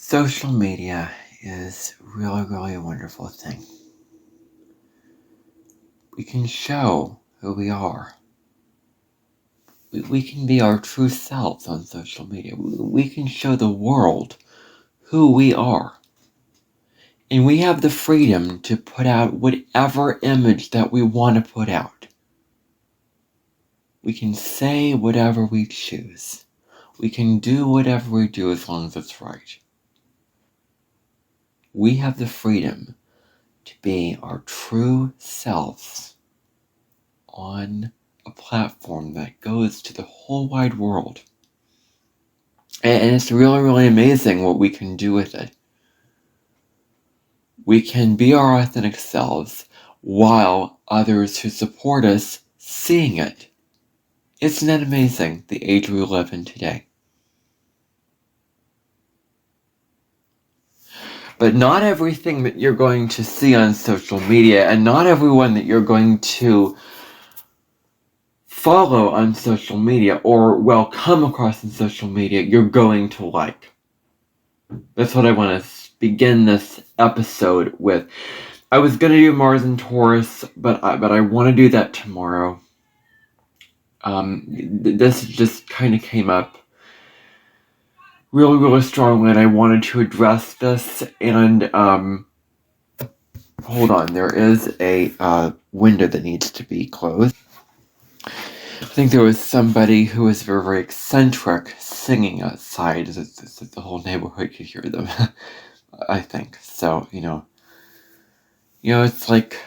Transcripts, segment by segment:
Social media is really a wonderful thing. We can show who we are. We can be our true selves on social media. We can show the world who we are. And we have the freedom to put out whatever image that we want to put out. We can say whatever we choose. We can do whatever we do as long as it's right. We have the freedom to be our true selves on a platform that goes to the whole wide world. And it's really amazing what we can do with it. We can be our authentic selves while others who support us seeing it. Isn't that amazing, the age we live in today? But not everything that you're going to see on social media, and not everyone that you're going to follow on social media or come across on social media, you're going to like. That's what I want to begin this episode with. I was going to do Mars and Taurus, but I want to do that tomorrow. This just kind of came up really strongly, and I wanted to address this. And hold on, there is a window that needs to be closed. I think there was somebody who was very eccentric singing outside. The whole neighborhood could hear them. I think so. It's like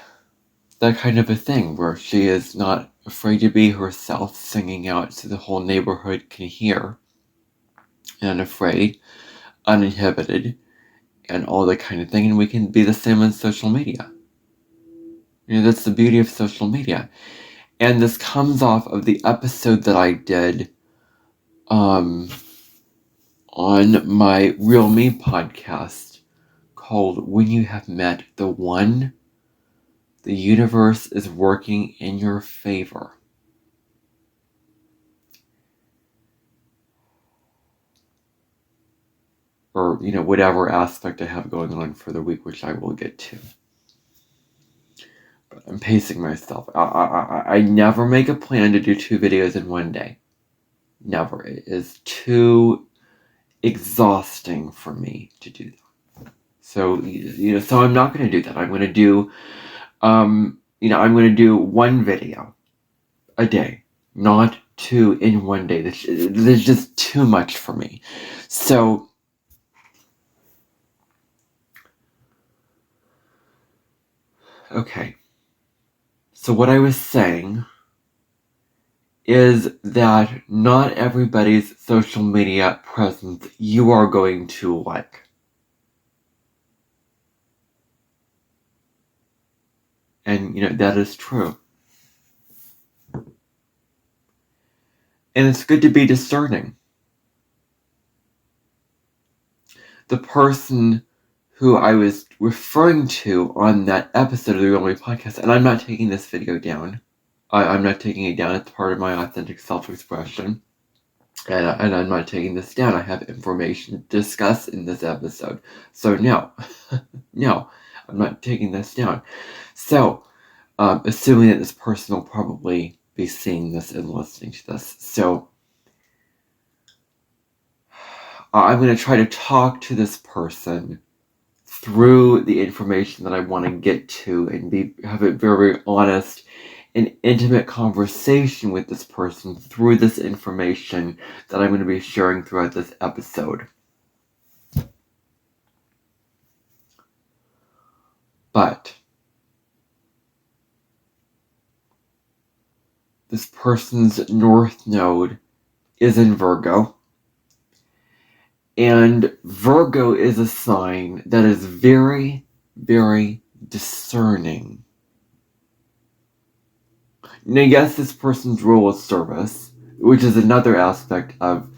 that kind of a thing where she is not afraid to be herself, singing out so the whole neighborhood can hear, and unafraid, uninhibited, and all that kind of thing. And we can be the same on social media. That's the beauty of social media. And this comes off of the episode that I did on my Real Me podcast called When You Have Met the One, the Universe is Working in Your Favor. Or, whatever aspect I have going on for the week, which I will get to. But I'm pacing myself. I never make a plan to do 2 videos in one day. Never. It is too exhausting for me to do that. So, so I'm not going to do that. I'm going to do, I'm going to do 1 video a day, not 2 in one day. There's just too much for me. So, okay. So what I was saying is that not everybody's social media presence you are going to like. And, that is true. And it's good to be discerning. The person who I was referring to on that episode of the Real Me podcast, and I'm not taking this video down. I'm not taking it down. It's part of my authentic self-expression. And I'm not taking this down. I have information to discuss in this episode. So no, no, I'm not taking this down. So, assuming that this person will probably be seeing this and listening to this. So, I'm going to try to talk to this person through the information that I want to get to and have a very honest and intimate conversation with this person through this information that I'm going to be sharing throughout this episode. But this person's North Node is in Virgo. And Virgo is a sign that is very discerning. Now, yes, this person's role is service, which is another aspect of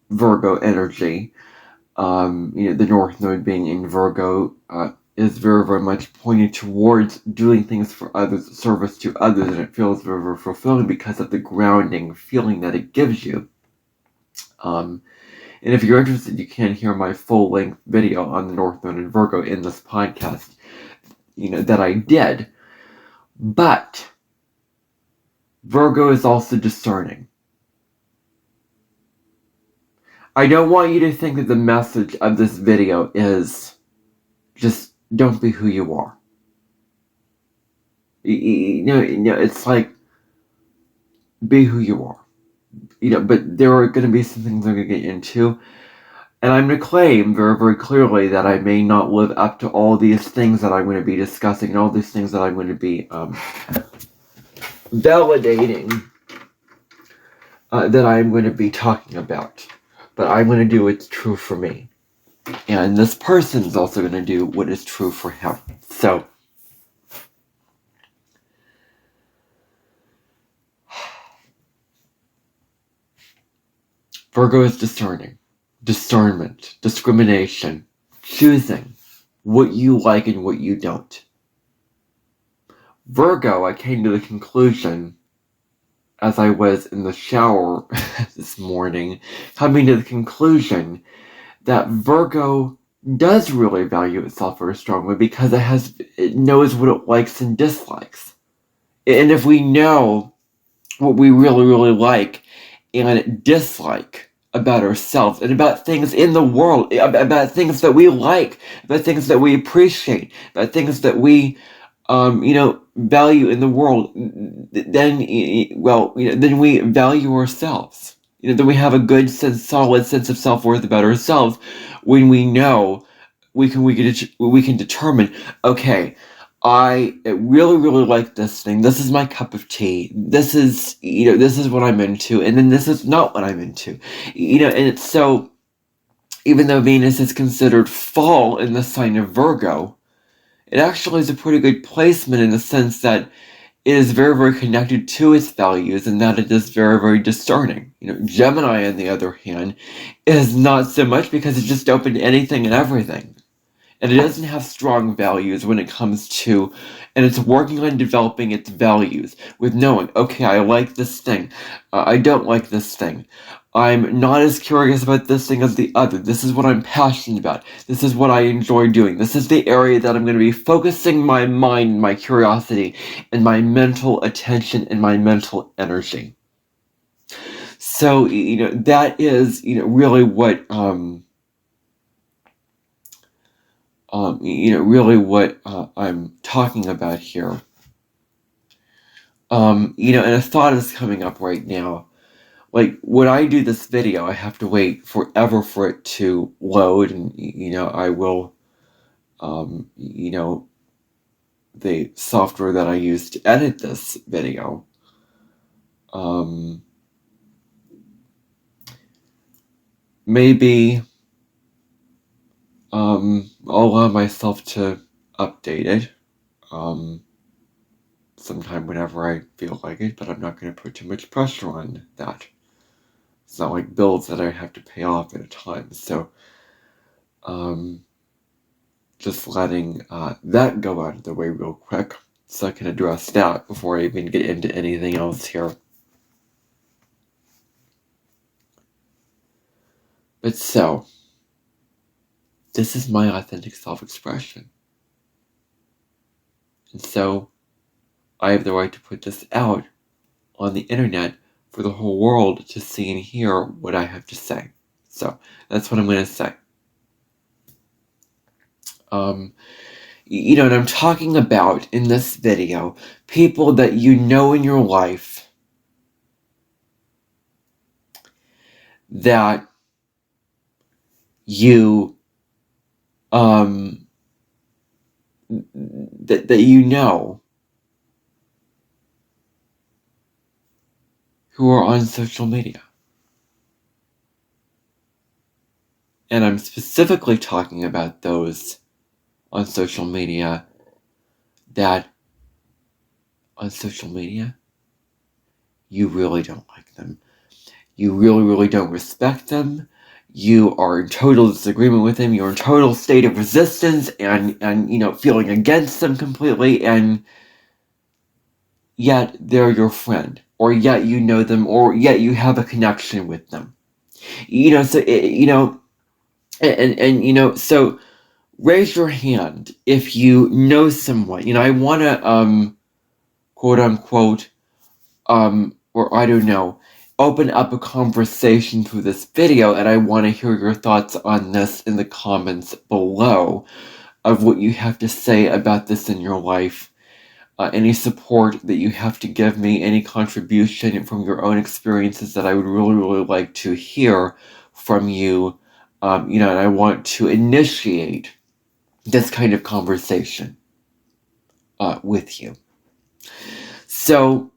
Virgo energy. The North Node being in Virgo is very much pointed towards doing things for others, service to others, and it feels very fulfilling because of the grounding feeling that it gives you. And if you're interested, you can hear my full-length video on the North Node and Virgo in this podcast, that I did. But Virgo is also discerning. I don't want you to think that the message of this video is just don't be who you are. It's like, be who you are. But there are going to be some things I'm going to get into. And I'm going to claim very, very clearly that I may not live up to all these things that I'm going to be discussing and all these things that I'm going to be validating that I'm going to be talking about. But I'm going to do what's true for me. And this person is also going to do what is true for him. So, Virgo is discerning. Discernment, discrimination, choosing what you like and what you don't. Virgo, I came to the conclusion as I was in the shower this morning, coming to the conclusion that Virgo does really value itself very strongly because it knows what it likes and dislikes. And if we know what we really, really like and dislike about ourselves and about things in the world, about things that we like, about things that we appreciate, about things that we, value in the world, then we value ourselves. Then we have a good solid sense of self-worth about ourselves when we know we can determine, okay, I really, really like this thing. This is my cup of tea. This is what I'm into. And then this is not what I'm into. And it's so, even though Venus is considered fall in the sign of Virgo, it actually is a pretty good placement in the sense that it is very, very connected to its values and that it is very, very discerning. Gemini, on the other hand, is not so much because it's just open to anything and everything. And it doesn't have strong values when it comes to, and it's working on developing its values with knowing, okay, I like this thing, I don't like this thing, I'm not as curious about this thing as the other, this is what I'm passionate about, this is what I enjoy doing, this is the area that I'm going to be focusing my mind, my curiosity, and my mental attention and my mental energy. So, that is, really what, really what I'm talking about here. And a thought is coming up right now. Like, when I do this video, I have to wait forever for it to load, and, I will, the software that I use to edit this video, maybe, I'll allow myself to update it, sometime whenever I feel like it, but I'm not going to put too much pressure on that. It's not like bills that I have to pay off at a time, so, just letting that go out of the way real quick, so I can address that before I even get into anything else here. But so, this is my authentic self-expression. And so, I have the right to put this out on the internet for the whole world to see and hear what I have to say. So, that's what I'm going to say. And I'm talking about, in this video, people that you know in your life that you, that you know who are on social media. And I'm specifically talking about those on social media you really don't like them. You really, really don't respect them. You are in total disagreement with them. You're in total state of resistance and feeling against them completely, and yet they're your friend, or yet you know them, or yet you have a connection with them. So raise your hand if you know someone. I want to, quote unquote, or I don't know, open up a conversation through this video, and I want to hear your thoughts on this in the comments below of what you have to say about this in your life. Any support that you have to give me, any contribution from your own experiences that I would really, really like to hear from you. And I want to initiate this kind of conversation with you. So,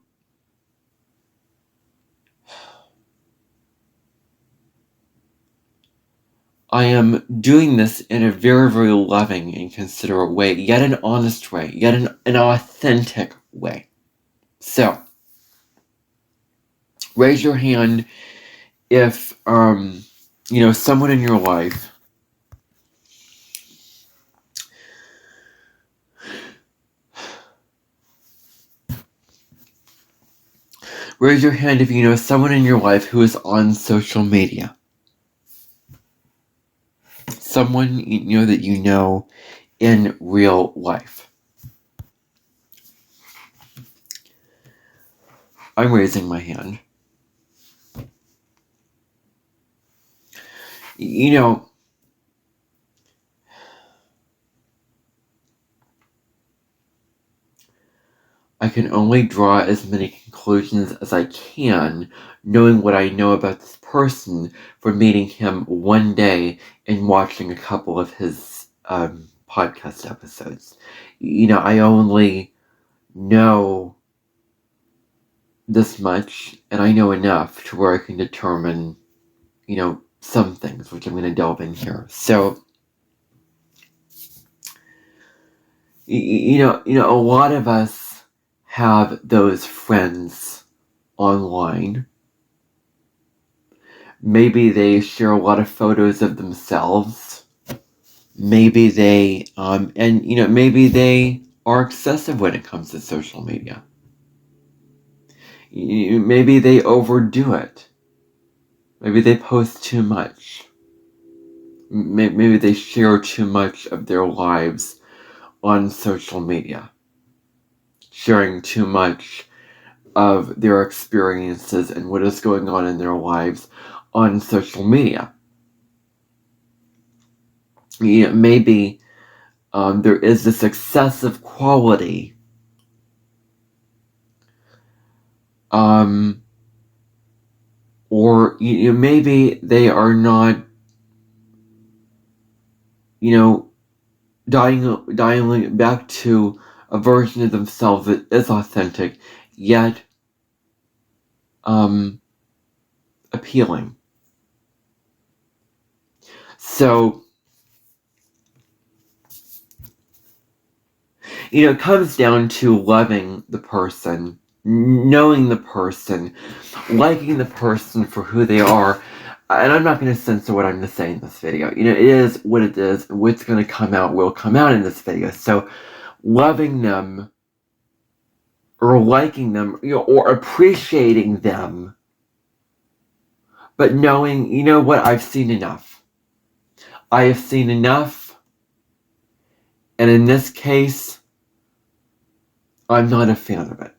I am doing this in a very, very loving and considerate way, yet an honest way, yet an authentic way. So, raise your hand if, someone in your life raise your hand if you know someone in your life who is on social media. Someone that you know in real life. I'm raising my hand. I can only draw as many conclusions as I can, knowing what I know about this person from meeting him one day and watching a couple of his podcast episodes. I only know this much, and I know enough to where I can determine, some things, which I'm going to delve in here. So, a lot of us have those friends online. Maybe they share a lot of photos of themselves. Maybe they, maybe they are excessive when it comes to social media. Maybe they overdo it. Maybe they post too much. Maybe they share too much of their lives on social media. Sharing too much of their experiences and what is going on in their lives on social media. Maybe there is this excessive quality or maybe they are not dialing back to a version of themselves that is authentic yet appealing. So it comes down to loving the person, knowing the person, liking the person for who they are. And I'm not going to censor what I'm going to say in this video. It is what it is. What's going to come out will come out in this video. So loving them or liking them, or appreciating them, but knowing, what, I've seen enough. I have seen enough. And in this case, I'm not a fan of it.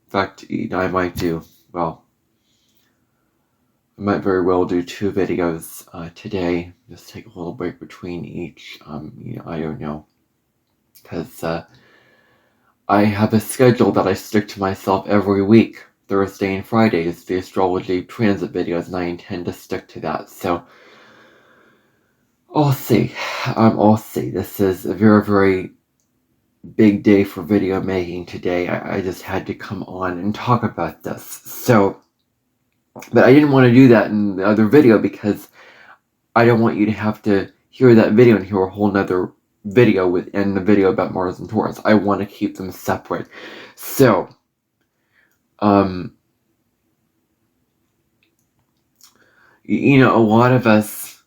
In fact, I might very well do 2 videos today. Just take a little break between each. I don't know. Because I have a schedule that I stick to myself every week. Thursday and Friday is the astrology transit videos, and I intend to stick to that. So, I'll see. I'll see. This is a very, very big day for video making today. I just had to come on and talk about this. So, but I didn't want to do that in the other video because I don't want you to have to hear that video and hear a whole nother video within the video about Mars and Taurus. I want to keep them separate. So, a lot of us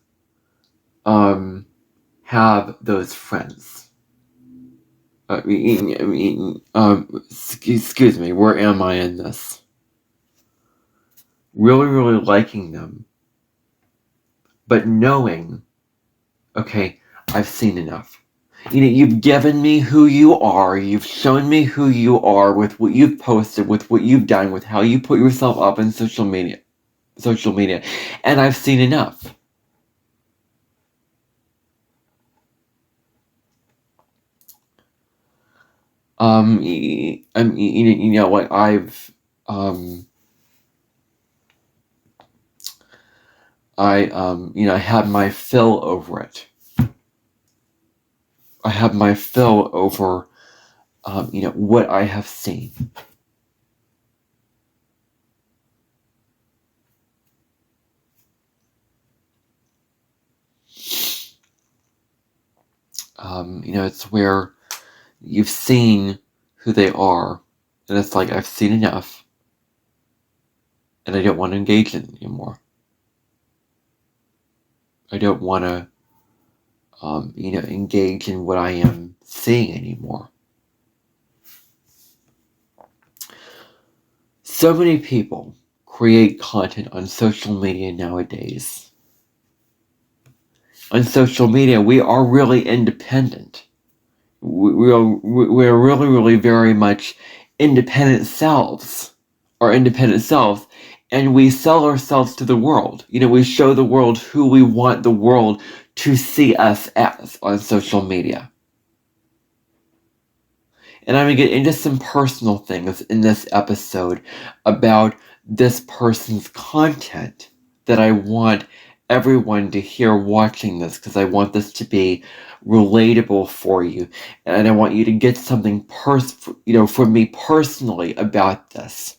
have those friends. Excuse me, where am I in this? really, really liking them, but knowing, okay, I've seen enough. You've given me who you are. You've shown me who you are with what you've posted, with what you've done, with how you put yourself up in social media, and I've seen enough. You know what? I had my fill over it. I have my fill over, what I have seen. It's where you've seen who they are, and it's like, I've seen enough, and I don't want to engage in it anymore. I don't want to, engage in what I am seeing anymore. So many people create content on social media nowadays. On social media, we are really independent. We're really, really very much independent selves, and we sell ourselves to the world. We show the world who we want the world to see us as on social media. And I'm going to get into some personal things in this episode about this person's content that I want everyone to hear watching this, because I want this to be relatable for you, and I want you to get something from me personally about this.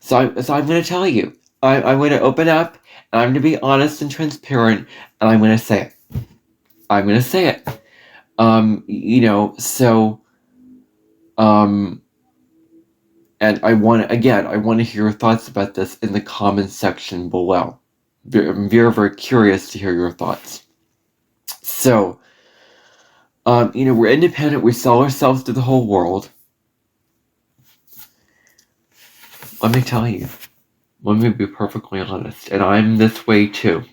So I'm going to tell you. I'm going to open up, and I'm going to be honest and transparent, and I'm going to say it. I'm going to say it. And I want to hear your thoughts about this in the comments section below. I'm very, very curious to hear your thoughts. So, we're independent. We sell ourselves to the whole world. Let me tell you. Let me be perfectly honest. And I'm this way too.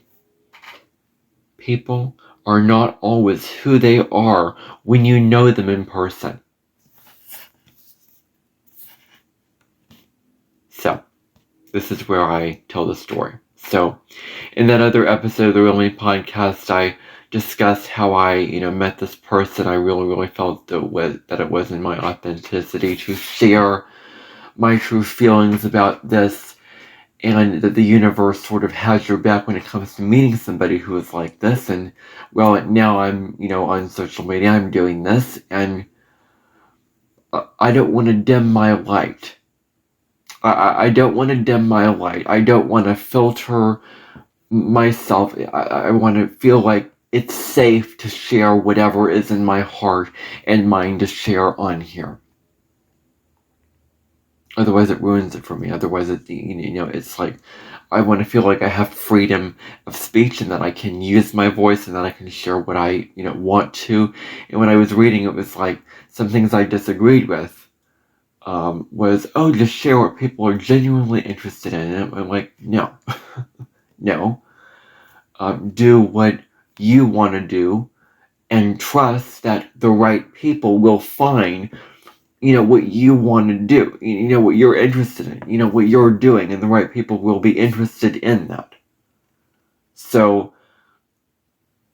People are not always who they are when you know them in person. So, this is where I tell the story. So, in that other episode of the Really podcast, I discussed how I, met this person. I really, really felt that it wasn't my authenticity to share my true feelings about this, and that the universe sort of has your back when it comes to meeting somebody who is like this. And, well, now I'm, on social media, I'm doing this, and I don't want to dim my light. I don't want to dim my light. I don't want to filter myself. I want to feel like it's safe to share whatever is in my heart and mind to share on here. Otherwise, it ruins it for me. Otherwise, it's like I want to feel like I have freedom of speech, and that I can use my voice, and that I can share what I want to. And when I was reading, it was like some things I disagreed with. Was, just share what people are genuinely interested in. And I'm like, no. No. Do what you want to do, and trust that the right people will find, what you want to do, what you're interested in, what you're doing, and the right people will be interested in that. So,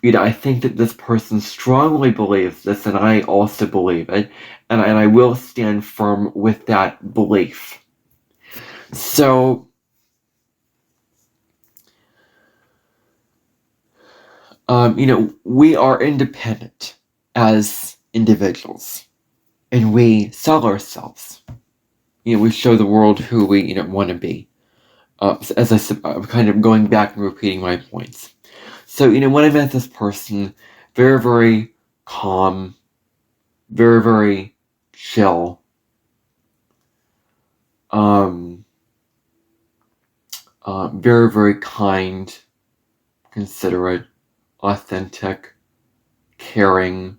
I think that this person strongly believes this, and I also believe it, and I will stand firm with that belief. So, we are independent as individuals, and we sell ourselves. We show the world who we want to be. As I said, I'm kind of going back and repeating my points. So, when I met this person, very, very calm, very, very chill. Very, very kind, considerate, authentic, caring,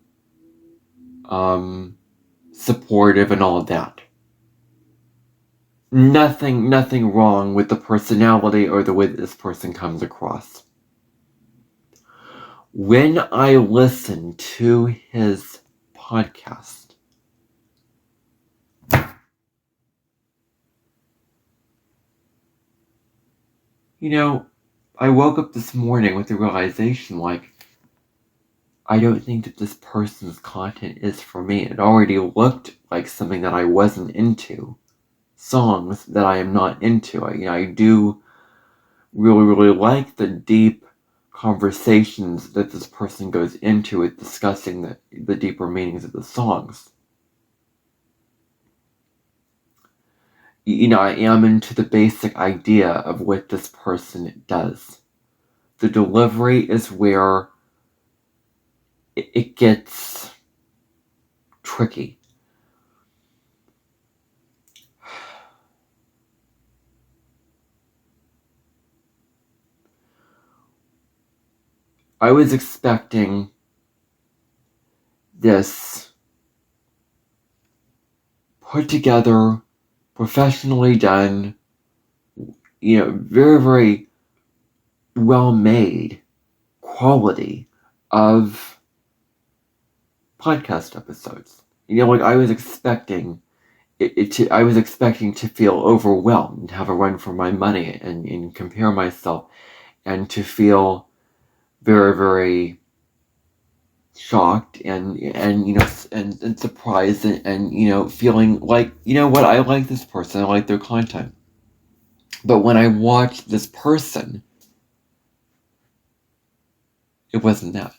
supportive, and all of that. nothing wrong with the personality or the way that this person comes across. When I listen to his podcast, I woke up this morning with the realization, I don't think that this person's content is for me. It already looked like something that I wasn't into. Songs that I am not into. I do really like the deep conversations that this person goes into with discussing the deeper meanings of the songs. I am into the basic idea of what this person does. The delivery is where it gets tricky. I was expecting this put together, professionally done, very, very well made quality of podcast episodes. I was expecting I was expecting to feel overwhelmed and have a run for my money and compare myself and to feel very, very shocked and surprised and feeling like, what, I like this person, I like their content. But when I watched this person, it wasn't that.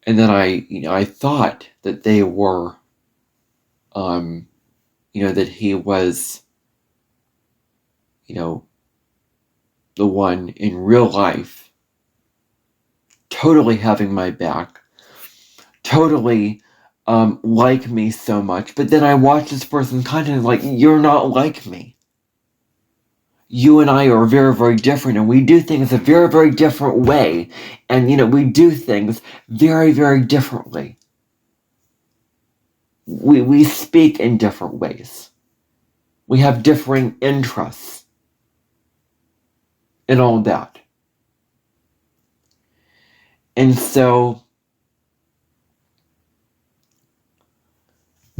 And then I thought that they were, that he was, the one in real life, totally having my back, totally like me so much. But then I watched this person's content you're not like me. You and I are very, very different, and we do things a very, very different way. And, we do things very, very differently. We speak in different ways. We have differing interests and all that. And so,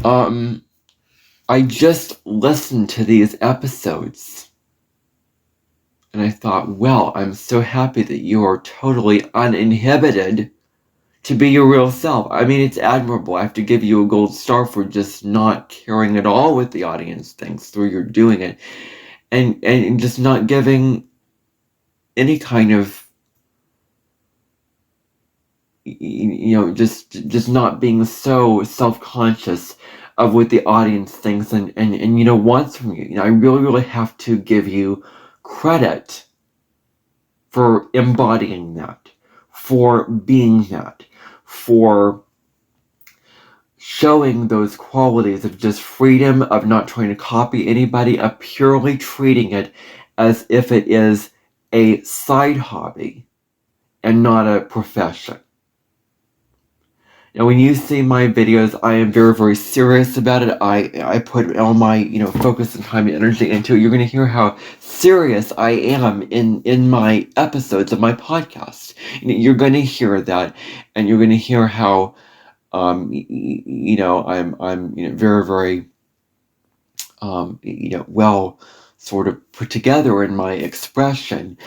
I just listened to these episodes and I thought, well, I'm so happy that you are totally uninhibited to be your real self. I mean, it's admirable. I have to give you a gold star for just not caring at all what the audience thinks through your doing it. And just not giving any kind of, just not being so self-conscious of what the audience thinks and wants from you. I really, really have to give you credit for embodying that, for being that, for showing those qualities of just freedom, of not trying to copy anybody, of purely treating it as if it is a side hobby and not a profession. Now, when you see my videos, I am very, very serious about it. I put all my, focus and time and energy into it. You're going to hear how serious I am in my episodes of my podcast. You're going to hear that, and you're going to hear how, I'm very, very, well sort of put together in my expression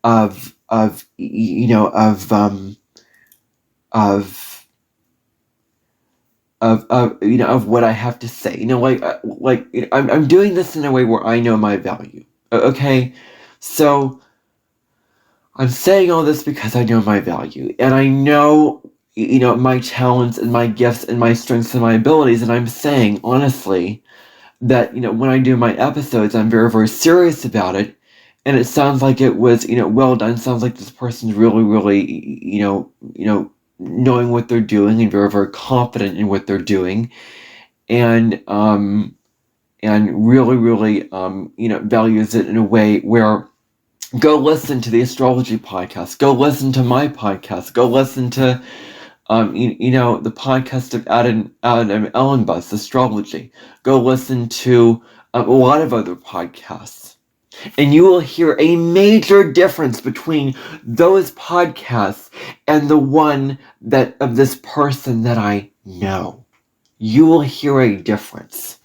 of what I have to say. I'm doing this in a way where I know my value. Okay? So I'm saying all this because I know my value, and I know, my talents and my gifts and my strengths and my abilities, and I'm saying, honestly, that, when I do my episodes, I'm very, very serious about it, and it sounds like it was, well done. Sounds like this person's really, really, knowing what they're doing and very, very confident in what they're doing, and really, really, values it in a way where, go listen to the astrology podcast, go listen to my podcast, go listen to, The podcast of Adam Ellenbus, Astrology. Go listen to a lot of other podcasts. And you will hear a major difference between those podcasts and the one of this person that I know. You will hear a difference.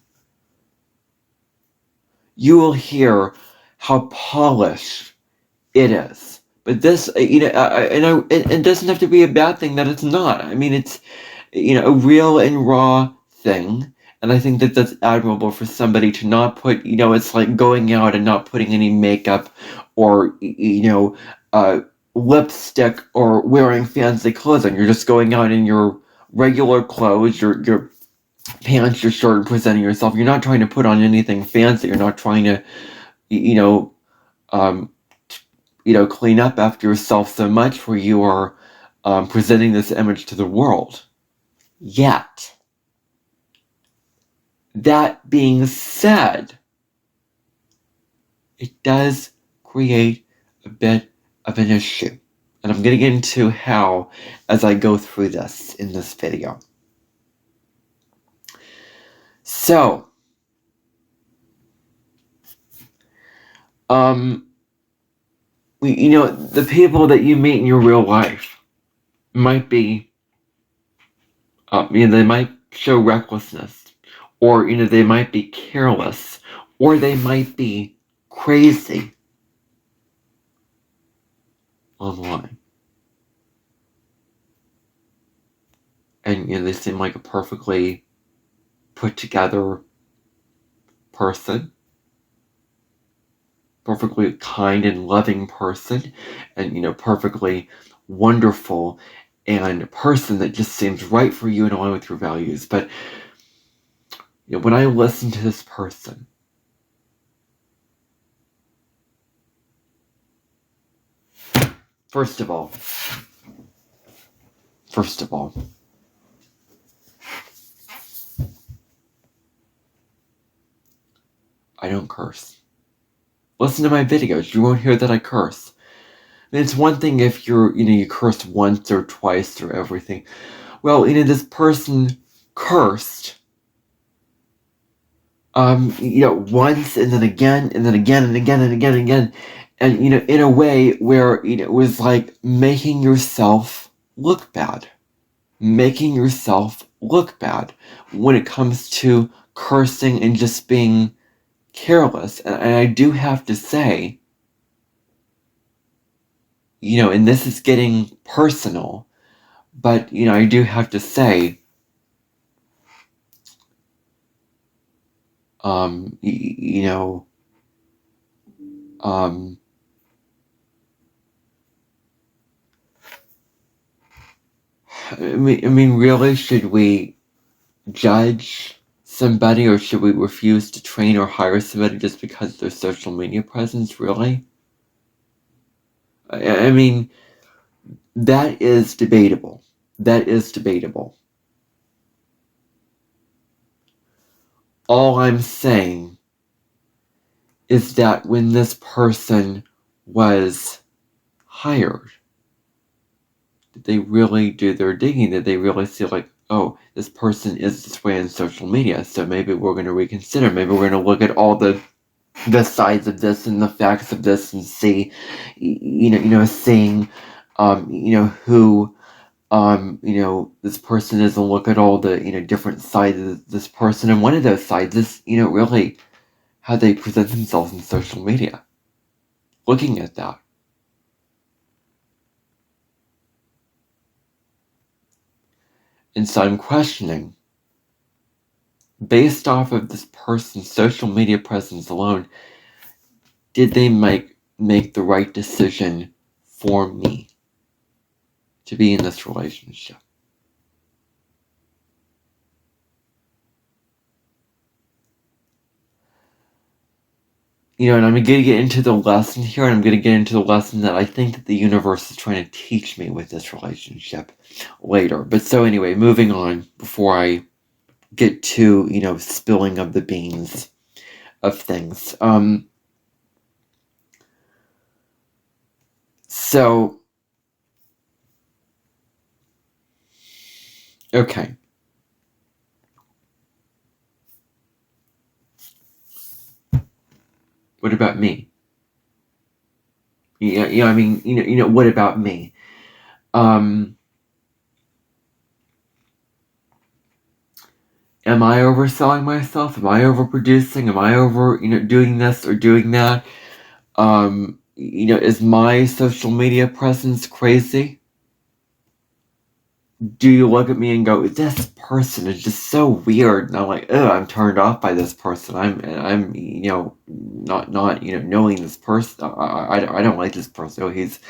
You will hear how polished it is. But this, it doesn't have to be a bad thing that it's not. I mean, it's, a real and raw thing. And I think that that's admirable for somebody to not put, it's like going out and not putting any makeup or, lipstick or wearing fancy clothes on. You're just going out in your regular clothes, your pants, your shirt, and presenting yourself. You're not trying to put on anything fancy. You're not trying to, um, clean up after yourself so much where you are presenting this image to the world. Yet, that being said, it does create a bit of an issue. And I'm going to get into how as I go through this in this video. So, the people that you meet in your real life might be, they might show recklessness, or, they might be careless, or they might be crazy online. And, they seem like a perfectly put together person, perfectly kind and loving person, and, perfectly wonderful and a person that just seems right for you and align with your values. But, when I listen to this person, First of all, I don't curse. Listen to my videos, you won't hear that I curse. And it's one thing if you curse once or twice or everything. Well, this person cursed, once and then again and then again and again and again and again. And, in a way where, it was like making yourself look bad. Making yourself look bad when it comes to cursing and just being careless. And I do have to say, and this is getting personal, but, I do have to say, really, should we judge somebody, or should we refuse to train or hire somebody just because of their social media presence, really? I mean, that is debatable. That is debatable. All I'm saying is that when this person was hired, did they really do their digging? Did they really see, like, oh, this person is this way on social media, so maybe we're going to reconsider. Maybe we're going to look at all the sides of this and the facts of this and see, seeing, who, this person is, and look at all the, different sides of this person. And one of those sides is, really how they present themselves on social media. Looking at that. And so I'm questioning, based off of this person's social media presence alone, did they make the right decision for me to be in this relationship? And I'm going to get into the lesson here, and I'm going to get into the lesson that I think that the universe is trying to teach me with this relationship later. But so anyway, moving on before I get to, spilling of the beans of things. So Okay. What about me? I mean, what about me? Am I overselling myself? Am I overproducing? Am I doing this or doing that? Is my social media presence crazy? Do you look at me and go, this person is just so weird, and I'm like, oh, I'm turned off by this person. I'm not knowing this person. I don't like this person. Oh, he's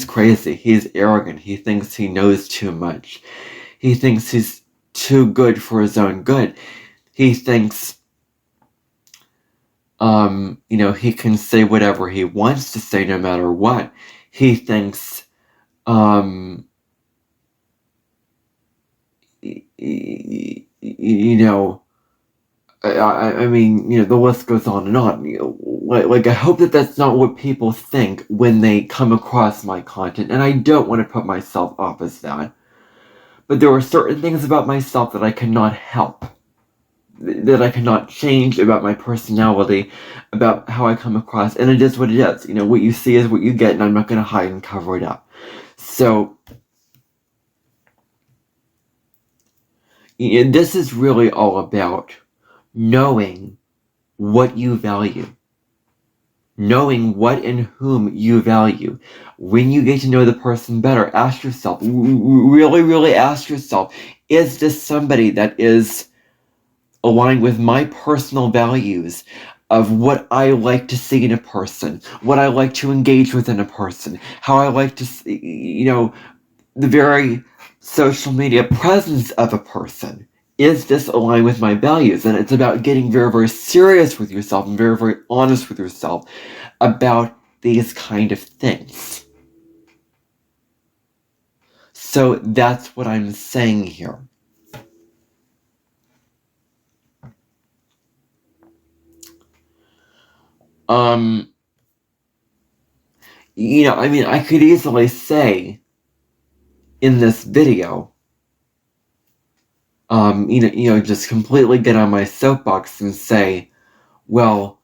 crazy. He's arrogant. He thinks he knows too much. He thinks he's too good for his own good. He thinks he can say whatever he wants to say no matter what. He thinks I mean, the list goes on and on. Like, I hope that that's not what people think when they come across my content, and I don't want to put myself off as that. But there are certain things about myself that I cannot help, that I cannot change about my personality, about how I come across, and it is what it is. What you see is what you get, and I'm not going to hide and cover it up. So, this is really all about knowing what you value. Knowing what and whom you value. When you get to know the person better, ask yourself, really, really ask yourself, is this somebody that is aligned with my personal values of what I like to see in a person, what I like to engage with in a person, how I like to see, the very social media presence of a person. Is this aligned with my values? And it's about getting very, very serious with yourself and very, very honest with yourself about these kind of things. So that's what I'm saying here. I could easily say in this video, just completely get on my soapbox and say, well,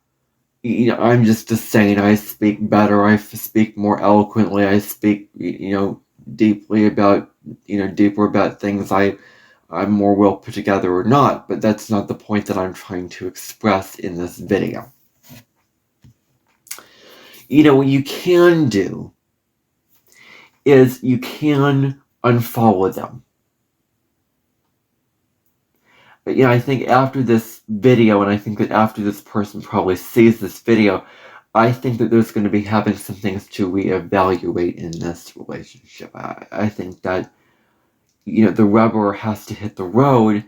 I'm just a saint. I speak better. I speak more eloquently. I speak, deeply about, deeper about things. I'm more well put together or not, but that's not the point that I'm trying to express in this video. What you can do is you can unfollow them. But I think after this video, and I think that after this person probably sees this video, I think that there's going to be having some things to reevaluate in this relationship. I think that, the rubber has to hit the road,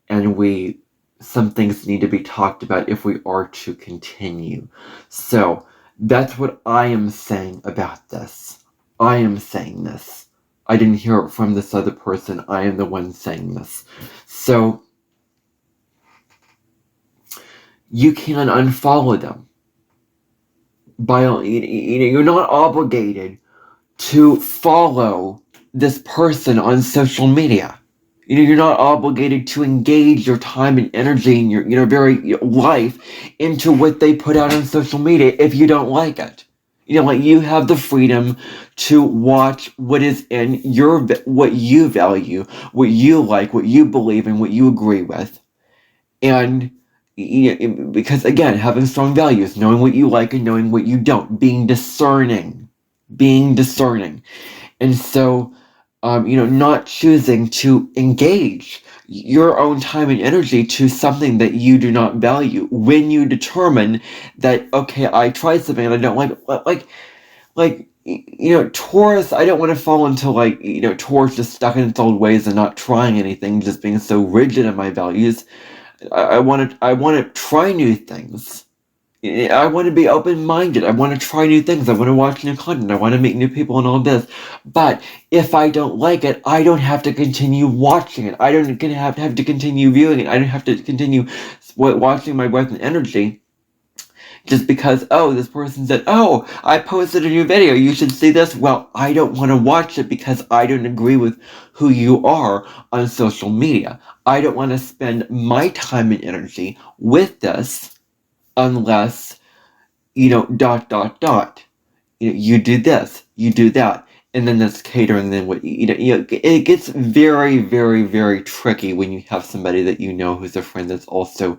and some things need to be talked about if we are to continue. So, that's what I am saying about this. I am saying this. I didn't hear it from this other person. I am the one saying this. So, you can unfollow them. You're not obligated to follow this person on social media. You're not obligated to engage your time and energy and your very life into what they put out on social media if you don't like it. You have the freedom to watch what is in what you value, what you like, what you believe in, what you agree with. And because, again, having strong values, knowing what you like and knowing what you don't, being discerning. And so, not choosing to engage your own time and energy to something that you do not value when you determine that, okay, I tried something and I don't like, Taurus, I don't want to fall into Taurus just stuck in its old ways and not trying anything, just being so rigid in my values. I want to try new things. I want to be open-minded. I want to try new things. I want to watch new content. I want to meet new people and all this. But if I don't like it, I don't have to continue watching it. I don't have to continue viewing it. I don't have to continue watching my breath and energy Just because, oh, this person said, oh, I posted a new video, you should see this. Well, I don't want to watch it because I don't agree with who you are on social media. I don't want to spend my time and energy with this unless, you do this, you do that, and then that's catering. Then what it gets very, very, very tricky when you have somebody that who's a friend that's also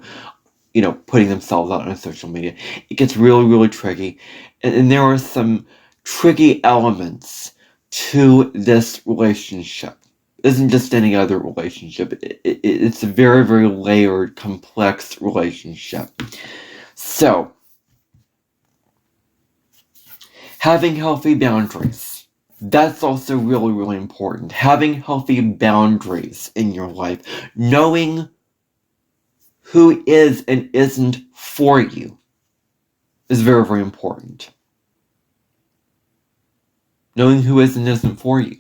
putting themselves out on social media. It gets really, really tricky, and there are some tricky elements to this relationship. It isn't just any other relationship. It's a very, very layered, complex relationship. So, having healthy boundaries. That's also really, really important. Having healthy boundaries in your life. Knowing who is and isn't for you is very, very important. Knowing who is and isn't for you.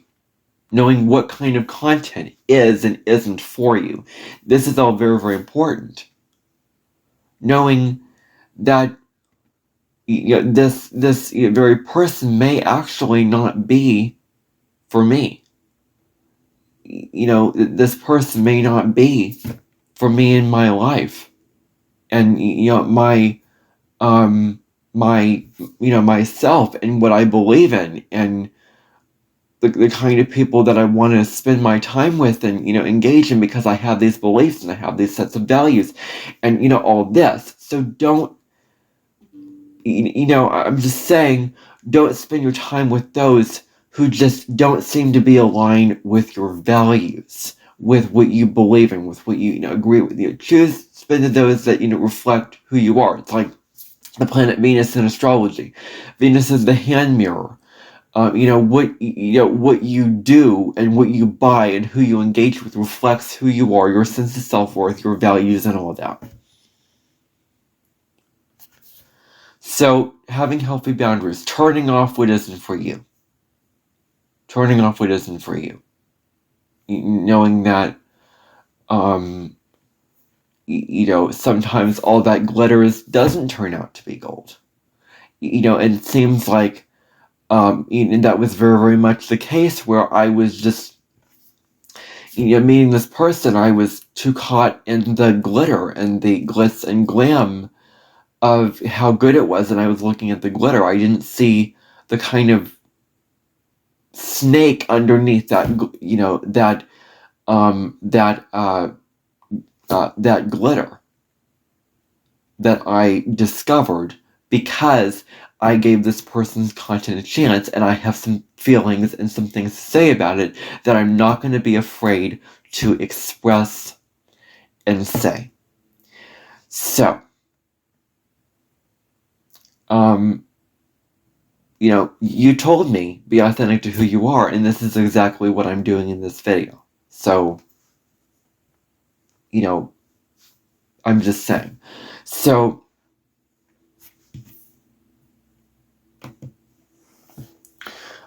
Knowing what kind of content is and isn't for you. This is all very, very important. Knowing that this very person may actually not be for me. This person may not be for me in my life, and myself and what I believe in, and the kind of people that I want to spend my time with and engage in, because I have these beliefs and I have these sets of values, and all this. So don't. I'm just saying, don't spend your time with those who just don't seem to be aligned with your values, with what you believe in, with what you agree with. Choose spend those that reflect who you are. It's like the planet Venus in astrology. Venus is the hand mirror. What you do and what you buy and who you engage with reflects who you are, your sense of self-worth, your values, and all of that. So, having healthy boundaries, turning off what isn't for you. Turning off what isn't for you. Knowing that, sometimes all that glitters doesn't turn out to be gold. And it seems like, and that was very, very much the case where I was just, meeting this person. I was too caught in the glitter and the glitz and glam of how good it was, and I was looking at the glitter. I didn't see the kind of snake underneath that, that glitter that I discovered, because I gave this person's content a chance, and I have some feelings and some things to say about it that I'm not going to be afraid to express and say. So, you told me, be authentic to who you are, and this is exactly what I'm doing in this video. So, I'm just saying. So,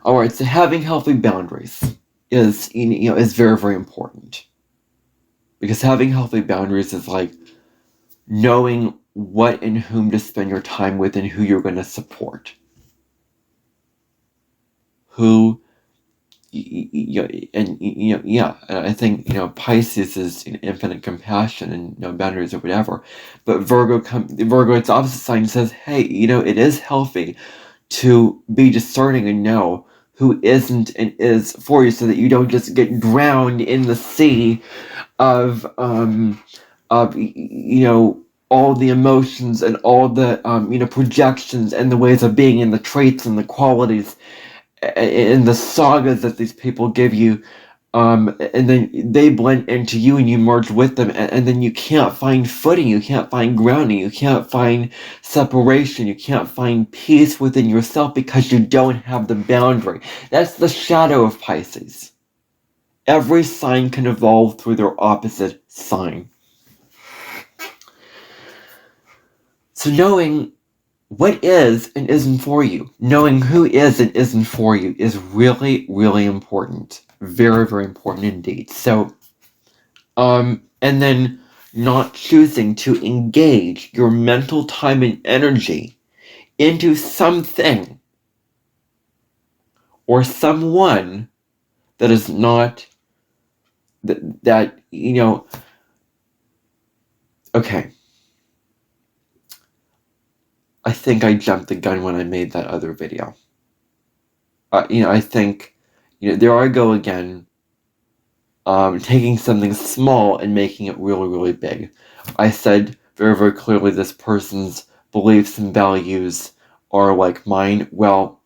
alright, so having healthy boundaries is very, very important. Because having healthy boundaries is like knowing what and whom to spend your time with and who you're going to support. Who, and I think, Pisces is infinite compassion and no boundaries or whatever. But Virgo, its opposite sign, says, hey, it is healthy to be discerning and know who isn't and is for you, so that you don't just get drowned in the sea of all the emotions and all the projections and the ways of being and the traits and the qualities and the sagas that these people give you, and then they blend into you and you merge with them, and then you can't find footing, you can't find grounding, you can't find separation, you can't find peace within yourself because you don't have the boundary. That's the shadow of Pisces. Every sign can evolve through their opposite sign. So knowing what is and isn't for you, knowing who is and isn't for you, is really, really important. Very, very important indeed. So, and then not choosing to engage your mental time and energy into something or someone that is not that okay, I think I jumped the gun when I made that other video. I think there I go again, taking something small and making it really, really big. I said very, very clearly this person's beliefs and values are like mine. Well,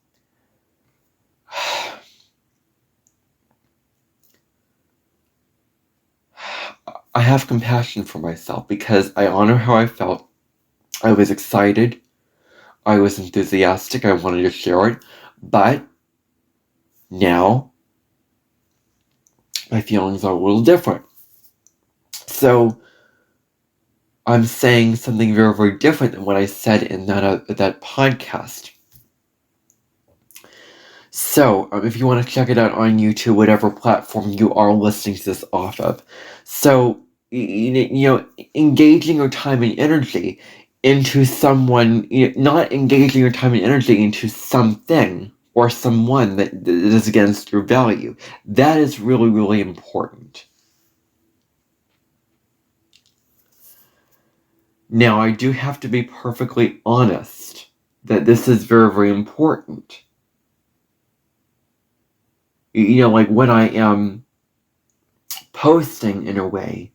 I have compassion for myself because I honor how I felt. I was excited. I was enthusiastic. I wanted to share it. But now my feelings are a little different. So I'm saying something very, very different than what I said in that podcast. So, if you want to check it out on YouTube, whatever platform you are listening to this off of. So, engaging your time and energy into someone, not engaging your time and energy into something or someone that is against your value. That is really, really important. Now, I do have to be perfectly honest that this is very, very important. Like when I am posting in a way,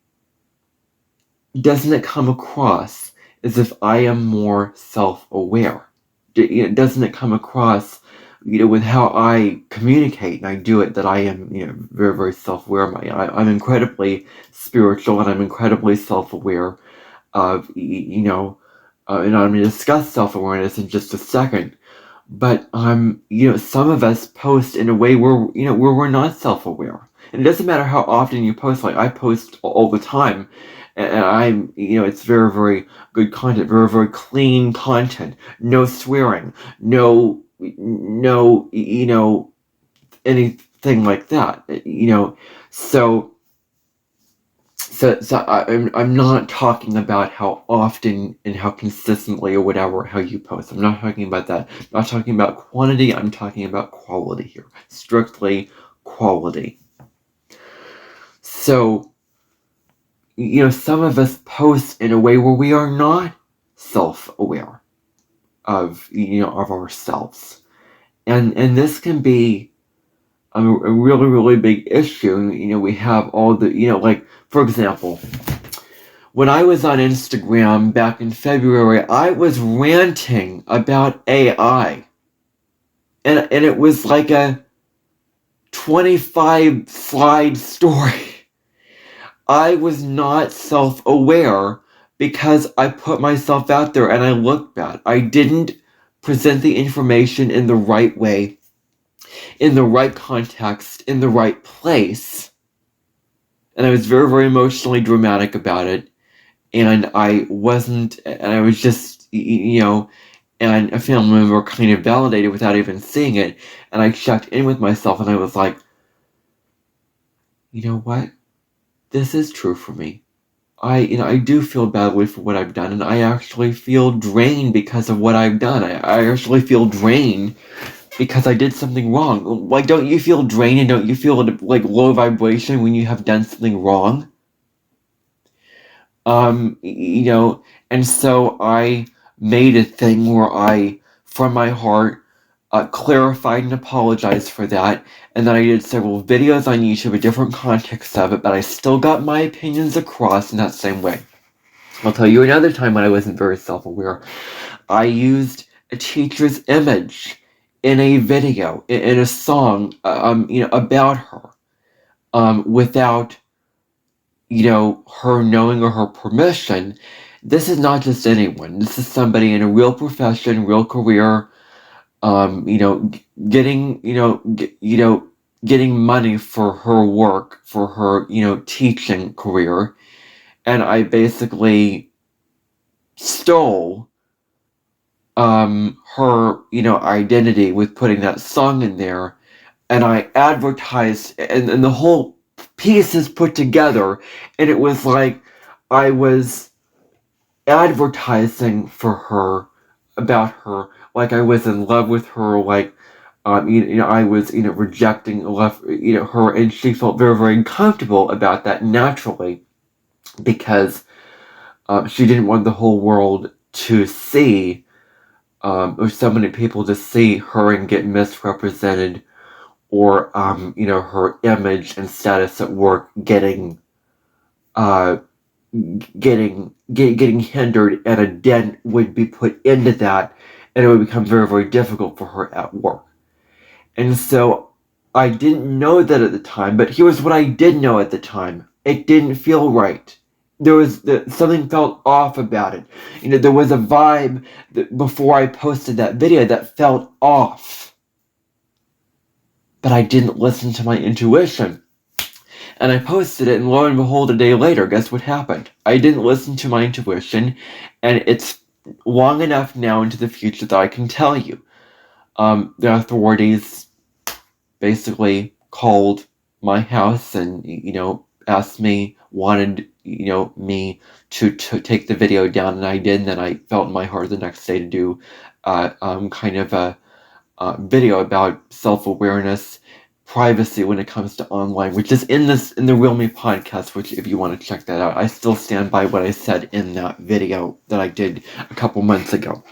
doesn't it come across as if I am more self-aware? Doesn't it come across, with how I communicate and I do it, that I am, very, very self-aware. I'm incredibly spiritual and I'm incredibly self-aware of, and I'm going to discuss self-awareness in just a second. But some of us post in a way where we're not self-aware. And it doesn't matter how often you post. Like I post all the time, and I'm it's very, very good content, very, very clean content, no swearing, no anything like that. So I'm not talking about how often and how consistently or whatever how you post. I'm not talking about that. I'm not talking about quantity. I'm talking about quality here. Strictly quality. So, some of us post in a way where we are not self-aware of of ourselves, and this can be a really, really big issue. We have all the like, for example, when I was on Instagram back in February, I was ranting about AI. And it was like a 25 slide story. I was not self-aware because I put myself out there and I looked bad. I didn't present the information in the right way, in the right context, in the right place. And I was very, very emotionally dramatic about it. And I wasn't, and I was just, and a family member kind of validated without even seeing it. And I checked in with myself and I was like, you know what? This is true for me. I do feel badly for what I've done, and I actually feel drained because of what I've done. I actually feel drained because I did something wrong. Like, don't you feel drained and don't you feel like low vibration when you have done something wrong? And so I made a thing where I, from my heart, clarified and apologized for that, and then I did several videos on YouTube, a different context of it, but I still got my opinions across in that same way. I'll tell you another time when I wasn't very self-aware. I used a teacher's image in a video, in a song, about her, without her knowing or her permission. This is not just anyone. This is somebody in a real profession, real career, getting, getting money for her work, for her, teaching career. And I basically stole, her, identity with putting that song in there. And I advertised, and the whole piece is put together, and it was like, I was advertising for her, about her, like I was in love with her, like, I was, rejecting her, and she felt very, very uncomfortable about that naturally, because she didn't want the whole world to see, or so many people to see her and get misrepresented, or, her image and status at work getting hindered, and a dent would be put into that, and it would become very, very difficult for her at work. And so I didn't know that at the time, but here's what I did know at the time. It didn't feel right. Something felt off about it. There was a vibe before I posted that video that felt off. But I didn't listen to my intuition. And I posted it, and lo and behold, a day later, guess what happened? I didn't listen to my intuition, and it's long enough now into the future that I can tell you. The authorities basically called my house and, asked me, wanted, me to take the video down, and I did, and then I felt in my heart the next day to do kind of a video about self-awareness, privacy when it comes to online, which is in the Real Me podcast, which if you want to check that out, I still stand by what I said in that video that I did a couple months ago.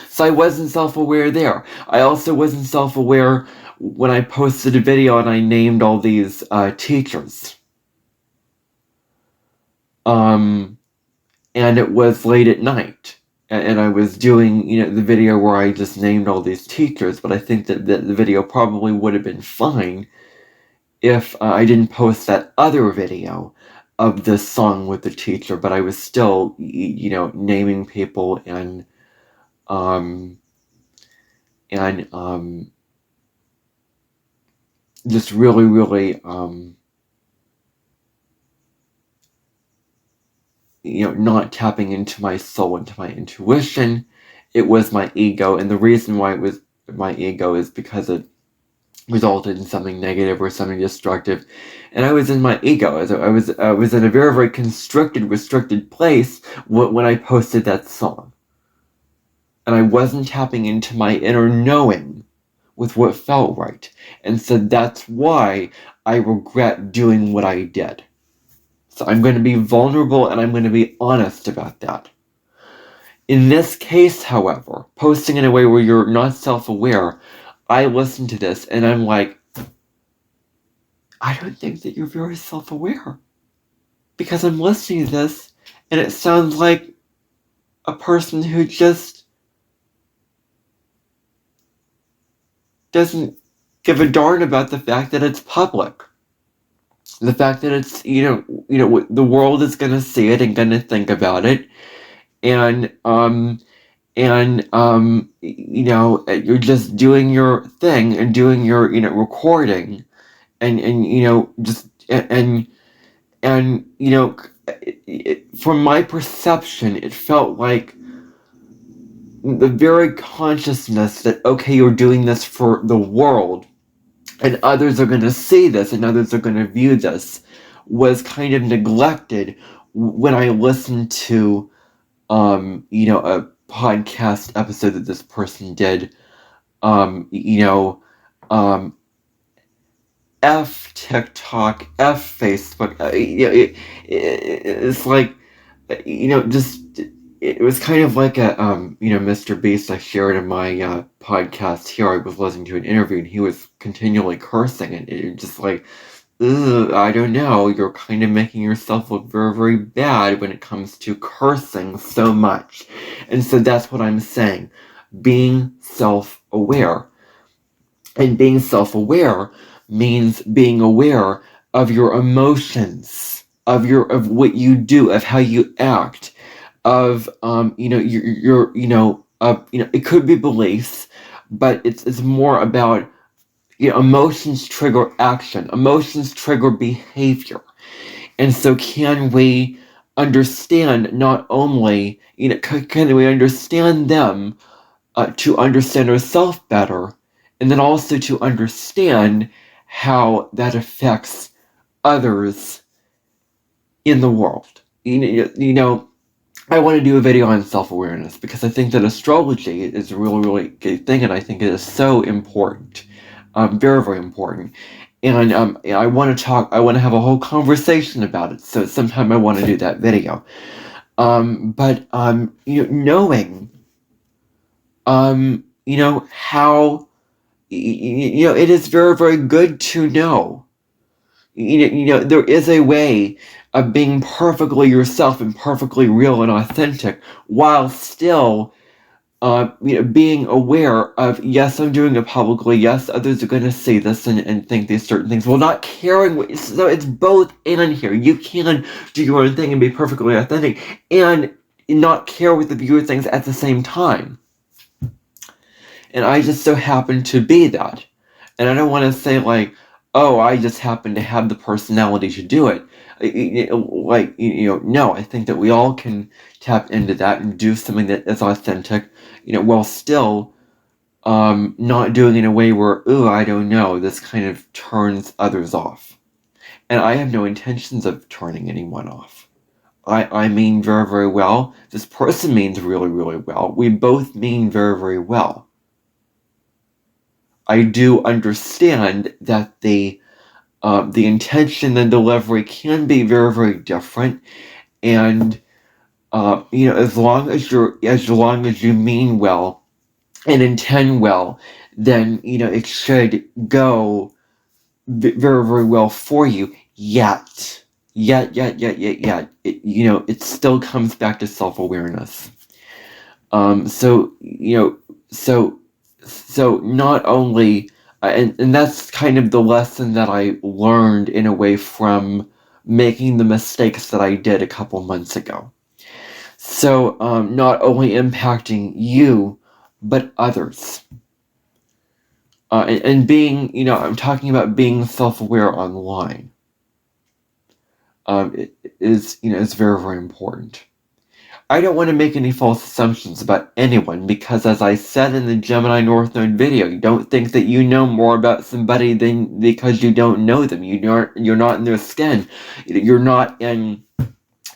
So I wasn't self-aware there. I also wasn't self-aware when I posted a video and I named all these teachers. And it was late at night. And I was doing, the video where I just named all these teachers, but I think that the video probably would have been fine if I didn't post that other video of this song with the teacher, but I was still, naming people and just really, really, not tapping into my soul, into my intuition. It was my ego, and the reason why it was my ego is because it resulted in something negative or something destructive, and I was in my ego. I was in a very, very restricted place when I posted that song, and I wasn't tapping into my inner knowing with what felt right, and so that's why I regret doing what I did. So I'm going to be vulnerable, and I'm going to be honest about that. In this case, however, posting in a way where you're not self-aware, I listen to this and I'm like, I don't think that you're very self-aware. Because I'm listening to this and it sounds like a person who just doesn't give a darn about the fact that it's public. The fact that it's, the world is going to see it and going to think about it. And you're just doing your thing and doing your, recording, and from my perception, it felt like the very consciousness that, okay, you're doing this for the world, and others are going to see this, and others are going to view this, was kind of neglected when I listened to, a podcast episode that this person did, F TikTok, F Facebook, it's like, it was kind of like a, Mr. Beast. I shared in my podcast here. I was listening to an interview and he was continually cursing, and it just like, I don't know, you're kind of making yourself look very, very bad when it comes to cursing so much. And so that's what I'm saying. Being self-aware. And being self-aware means being aware of your emotions, of what you do, of how you act, of it could be beliefs, but it's more about, emotions trigger action, emotions trigger behavior. And so can we understand not only, can we understand them to understand ourselves better, and then also to understand how that affects others in the world. I want to do a video on self-awareness because I think that astrology is a really, really good thing, and I think it is so important, very, very important. And I want to have a whole conversation about it. So sometime I want to do that video. But knowing, how, it is very, very good to know. There is a way of being perfectly yourself and perfectly real and authentic while still, being aware of, yes, I'm doing it publicly, yes, others are going to see this and think these certain things, while not caring. So it's both and here. You can do your own thing and be perfectly authentic and not care what the viewer thinks at the same time. And I just so happen to be that. And I don't want to say like, oh, I just happen to have the personality to do it. No, I think that we all can tap into that and do something that is authentic, while still not doing it in a way where, ooh, I don't know, this kind of turns others off. And I have no intentions of turning anyone off. I mean very, very well. This person means really, really well. We both mean very, very well. I do understand that the intention and delivery can be very, very different, and as long as you mean well and intend well, then it should go very, very well for you. Yet, it still comes back to self-awareness. So not only, and that's kind of the lesson that I learned in a way from making the mistakes that I did a couple months ago. So not only impacting you, but others. And being, I'm talking about being self-aware online. It is, is very, very important. I don't want to make any false assumptions about anyone because, as I said in the Gemini North Node video, you don't think that you know more about somebody than because you don't know them. You're not in their skin. You're not in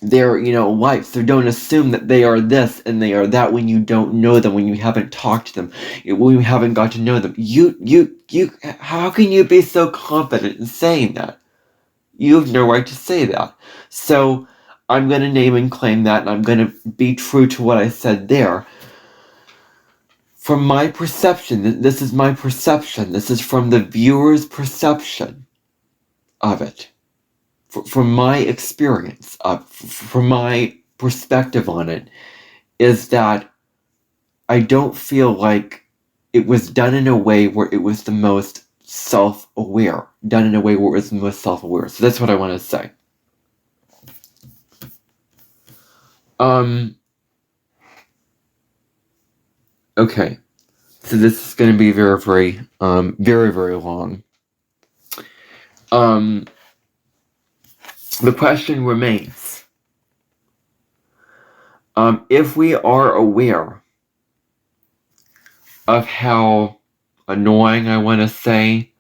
their life. So don't assume that they are this and they are that when you don't know them, when you haven't talked to them, when you haven't got to know them. How can you be so confident in saying that? You have no right to say that. So I'm going to name and claim that, and I'm going to be true to what I said there. From my perception, this is my perception. This is from the viewer's perception of it. From my experience, from my perspective on it, is that I don't feel like it was done in a way where it was the most self-aware. Done in a way where it was the most self-aware. So that's what I want to say. Okay, so this is going to be very, very, very, very long. The question remains, if we are aware of how annoying, I want to say,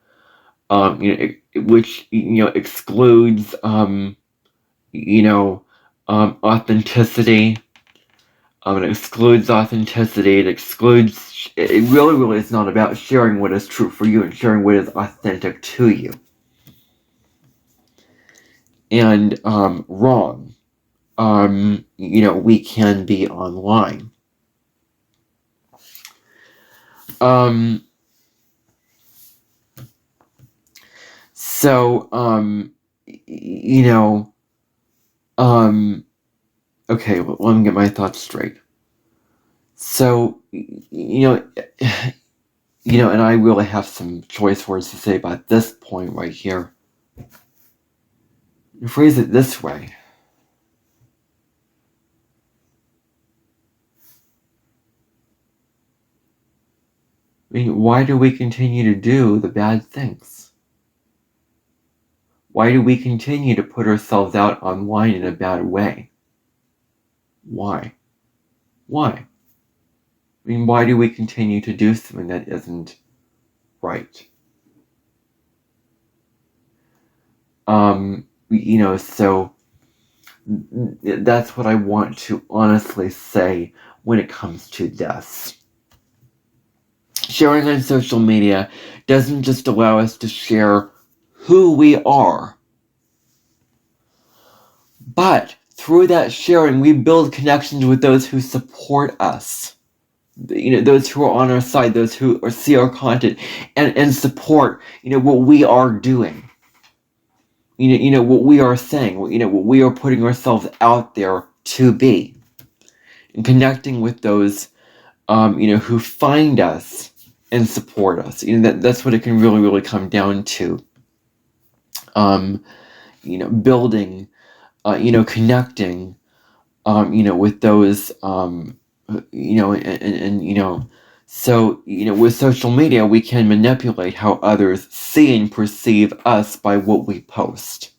which, excludes, authenticity. It excludes authenticity. It really, really is not about sharing what is true for you and sharing what is authentic to you. And wrong. We can be online. Okay, well, let me get my thoughts straight. So, and I really have some choice words to say about this point right here. Phrase it this way. I mean, why do we continue to do the bad things? Why do we continue to put ourselves out online in a bad way? Why? I mean, why do we continue to do something that isn't right? So That's what I want to honestly say when it comes to this. Sharing on social media doesn't just allow us to share who we are, but through that sharing, we build connections with those who support us. Those who are on our side, those who see our content and support, what we are doing. What we are saying, what we are putting ourselves out there to be. And connecting with those, who find us and support us. That's what it can really, really come down to. Building, connecting, with those, so, with social media, we can manipulate how others see and perceive us by what we post.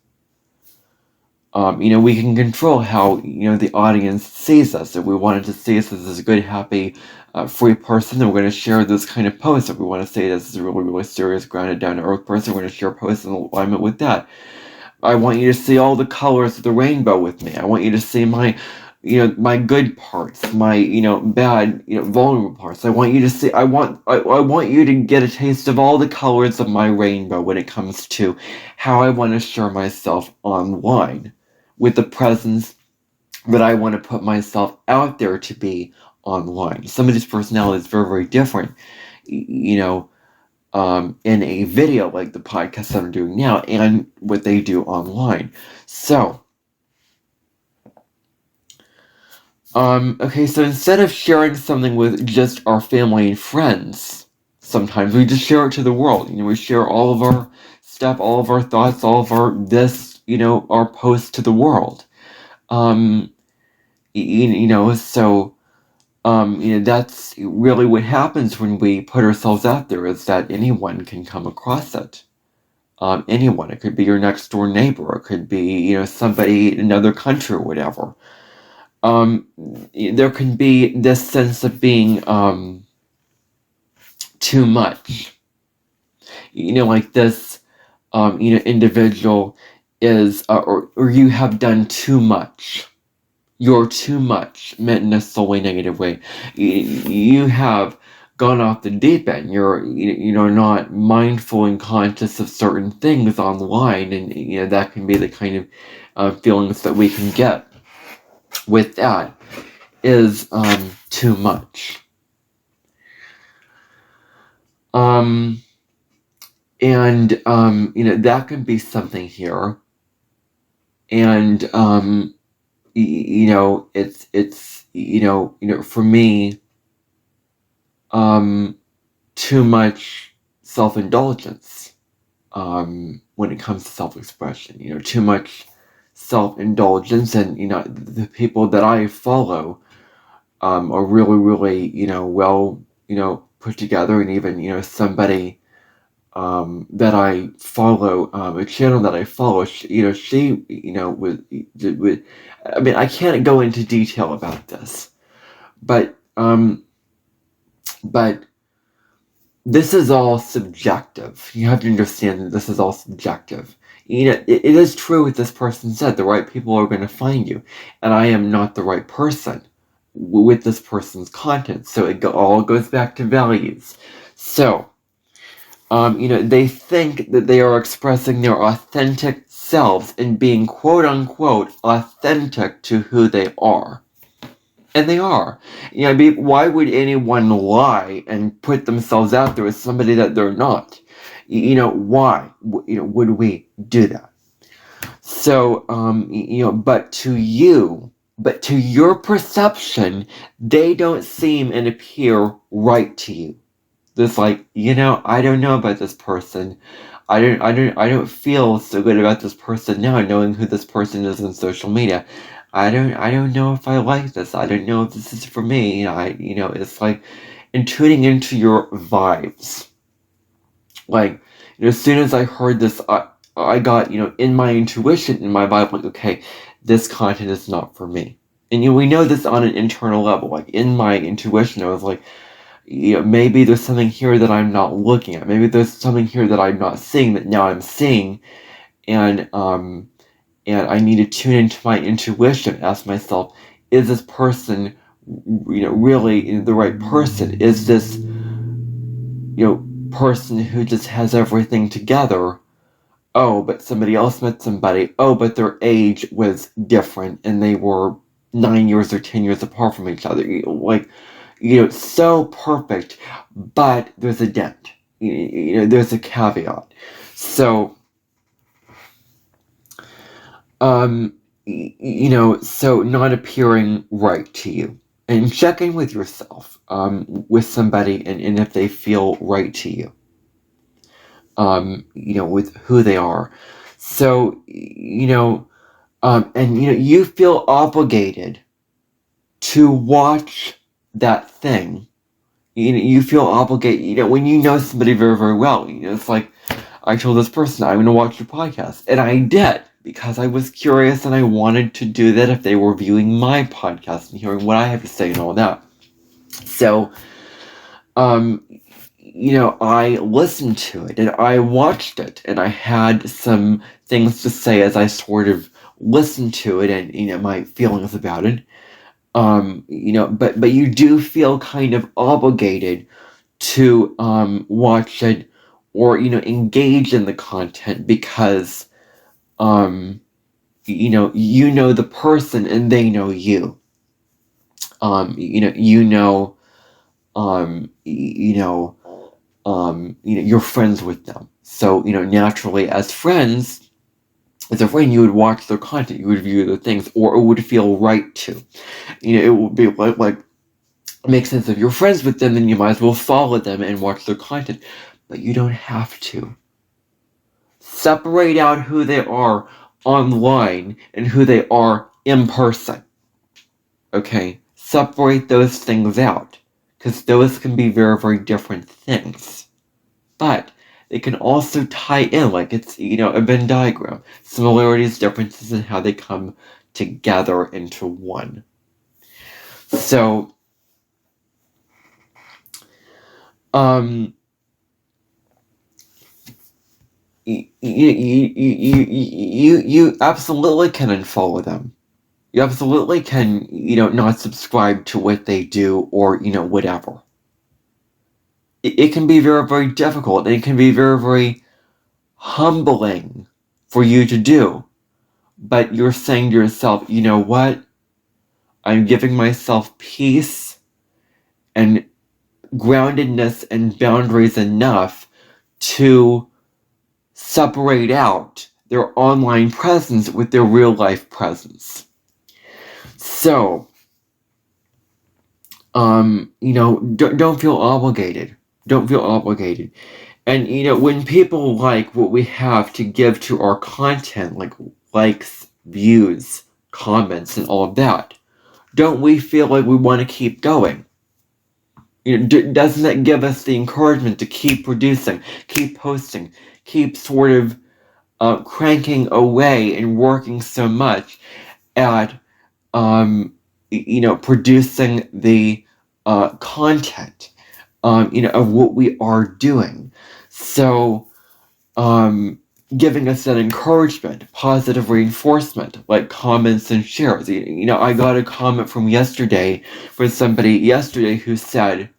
We can control how, the audience sees us. If we wanted to see us as a good, happy, free person, then we're going to share this kind of post. If we want to say this is a really, really serious, grounded, down-to-earth person, we're going to share posts in alignment with that. I want you to see all the colors of the rainbow with me. I want you to see my good parts, my, bad, vulnerable parts. I want you to see, I want you to get a taste of all the colors of my rainbow when it comes to how I want to share myself online with the presence that I want to put myself out there to be online. Somebody's personality is very, very different, in a video like the podcast that I'm doing now and what they do online. So, okay, so instead of sharing something with just our family and friends, sometimes we just share it to the world. We share all of our stuff, all of our thoughts, all of our our posts to the world. So, that's really what happens when we put ourselves out there, is that anyone can come across it. Anyone. It could be your next door neighbor. It could be, somebody in another country or whatever. There can be this sense of being, too much. Like this, individual is, or you have done too much. You're too much, meant in a solely negative way. You have gone off the deep end. You're not mindful and conscious of certain things online, and that can be the kind of feelings that we can get with that, is too much. And that can be something here, and it's for me, too much self-indulgence, when it comes to self-expression, too much self-indulgence, and the people that I follow are really, really, well, put together, and even, somebody that I follow, a channel that I follow, she was, I mean, I can't go into detail about this, but this is all subjective. You have to understand that this is all subjective. It is true what this person said. The right people are going to find you, and I am not the right person with this person's content. So it all goes back to values. So, they think that they are expressing their authentic selves and being quote-unquote authentic to who they are. And they are. Why would anyone lie and put themselves out there as somebody that they're not? Why would we do that? So, but to your perception, they don't seem and appear right to you. It's like, I don't know about this person. I don't feel so good about this person now, knowing who this person is on social media. I don't know if I like this. I don't know if this is for me. It's like, and tuning into your vibes. Like, as soon as I heard this, I got, in my intuition, in my vibe, like, okay, this content is not for me. And we know this on an internal level. Like, in my intuition, I was like, maybe there's something here that I'm not looking at. Maybe there's something here that I'm not seeing that now I'm seeing. And and I need to tune into my intuition, ask myself, is this person, really the right person? Is this, person who just has everything together? Oh, but somebody else met somebody. Oh, but their age was different and they were 9 years or 10 years apart from each other. So perfect, but there's a dent. There's a caveat. So, so not appearing right to you. And check in with yourself, with somebody, and if they feel right to you, with who they are. So, and you feel obligated to watch that thing. You feel obligated, when you know somebody very, very well. It's like, I told this person, I'm going to watch your podcast. And I did, because I was curious and I wanted to do that if they were viewing my podcast and hearing what I have to say and all that. So, I listened to it and I watched it and I had some things to say as I sort of listened to it and, my feelings about it. But you do feel kind of obligated to watch it or engage in the content because you know the person and they know you. You're friends with them, so naturally as friends, as a friend, you would watch their content, you would view their things, or it would feel right to. It would be like it makes sense. If you're friends with them, then you might as well follow them and watch their content. But you don't have to. Separate out who they are online and who they are in person. Okay? Separate those things out. Because those can be very, very different things. But they can also tie in, like it's, a Venn diagram. Similarities, differences, and how they come together into one. So, you absolutely can unfollow them. You absolutely can, not subscribe to what they do or, whatever. It can be very, very difficult, and it can be very, very humbling for you to do. But you're saying to yourself, you know what? I'm giving myself peace and groundedness and boundaries enough to separate out their online presence with their real life presence. So, don't feel obligated. Don't feel obligated. And, when people like what we have to give to our content, like likes, views, comments, and all of that, don't we feel like we want to keep going? Doesn't that give us the encouragement to keep producing, keep posting, keep sort of cranking away and working so much at, producing the content, of what we are doing. So, giving us that encouragement, positive reinforcement, like comments and shares. I got a comment from somebody yesterday who said,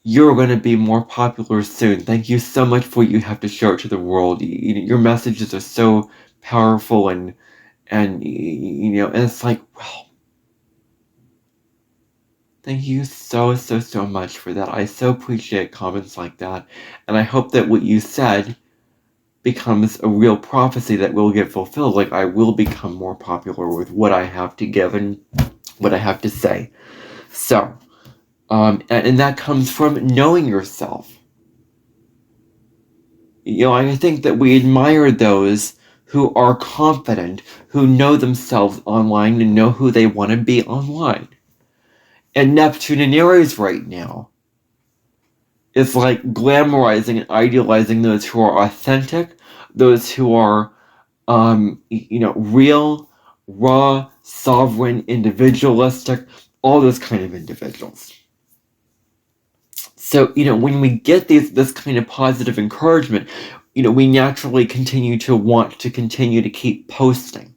you're going to be more popular soon. Thank you so much for what you have to share to the world. Your messages are so powerful and it's like, well, thank you so, so, so much for that. I so appreciate comments like that. And I hope that what you said becomes a real prophecy that will get fulfilled. Like, I will become more popular with what I have to give and what I have to say. So, and that comes from knowing yourself. I think that we admire those who are confident, who know themselves online and know who they want to be online. And Neptune and Aries right now is like glamorizing and idealizing those who are authentic, those who are, real, raw, sovereign, individualistic, all those kind of individuals. So, when we get this kind of positive encouragement, we naturally continue to want to continue to keep posting.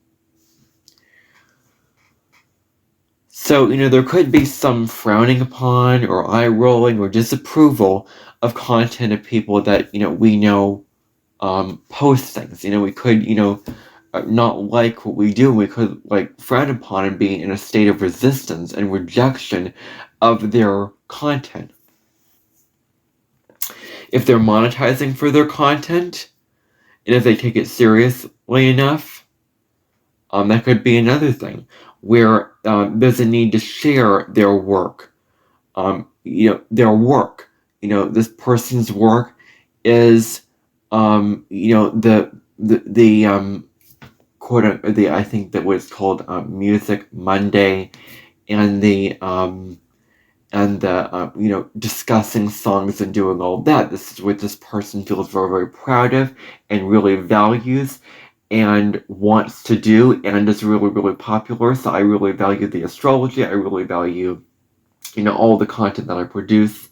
So, there could be some frowning upon or eye rolling or disapproval of content of people that, we know post things. We could, not like what we do. We could frown upon and be in a state of resistance and rejection of their content. If they're monetizing for their content, and if they take it seriously enough, that could be another thing where there's a need to share their work. Their work. This person's work is, the quote, I think that was called Music Monday, and the discussing songs and doing all that. This is what this person feels very, very proud of and really values and wants to do, and is really, really popular. So I really value the astrology. I really value, all the content that I produce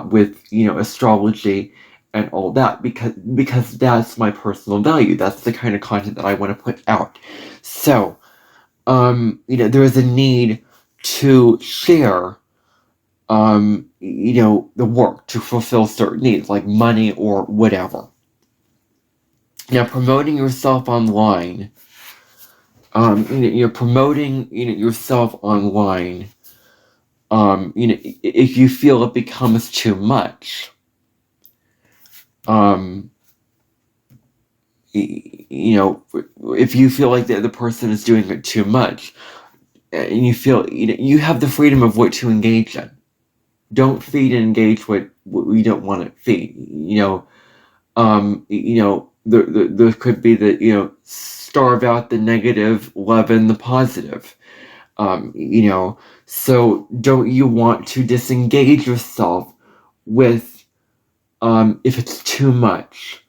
with, astrology and all that, because that's my personal value. That's the kind of content that I want to put out. So, there is a need to share, the work to fulfill certain needs, like money or whatever. Now, promoting yourself online, you're promoting, yourself online, if you feel it becomes too much, if you feel like the other person is doing it too much, and you feel, you have the freedom of what to engage in. Don't feed and engage what we don't want to feed. There could be the, starve out the negative, love in the positive. So don't you want to disengage yourself with, if it's too much,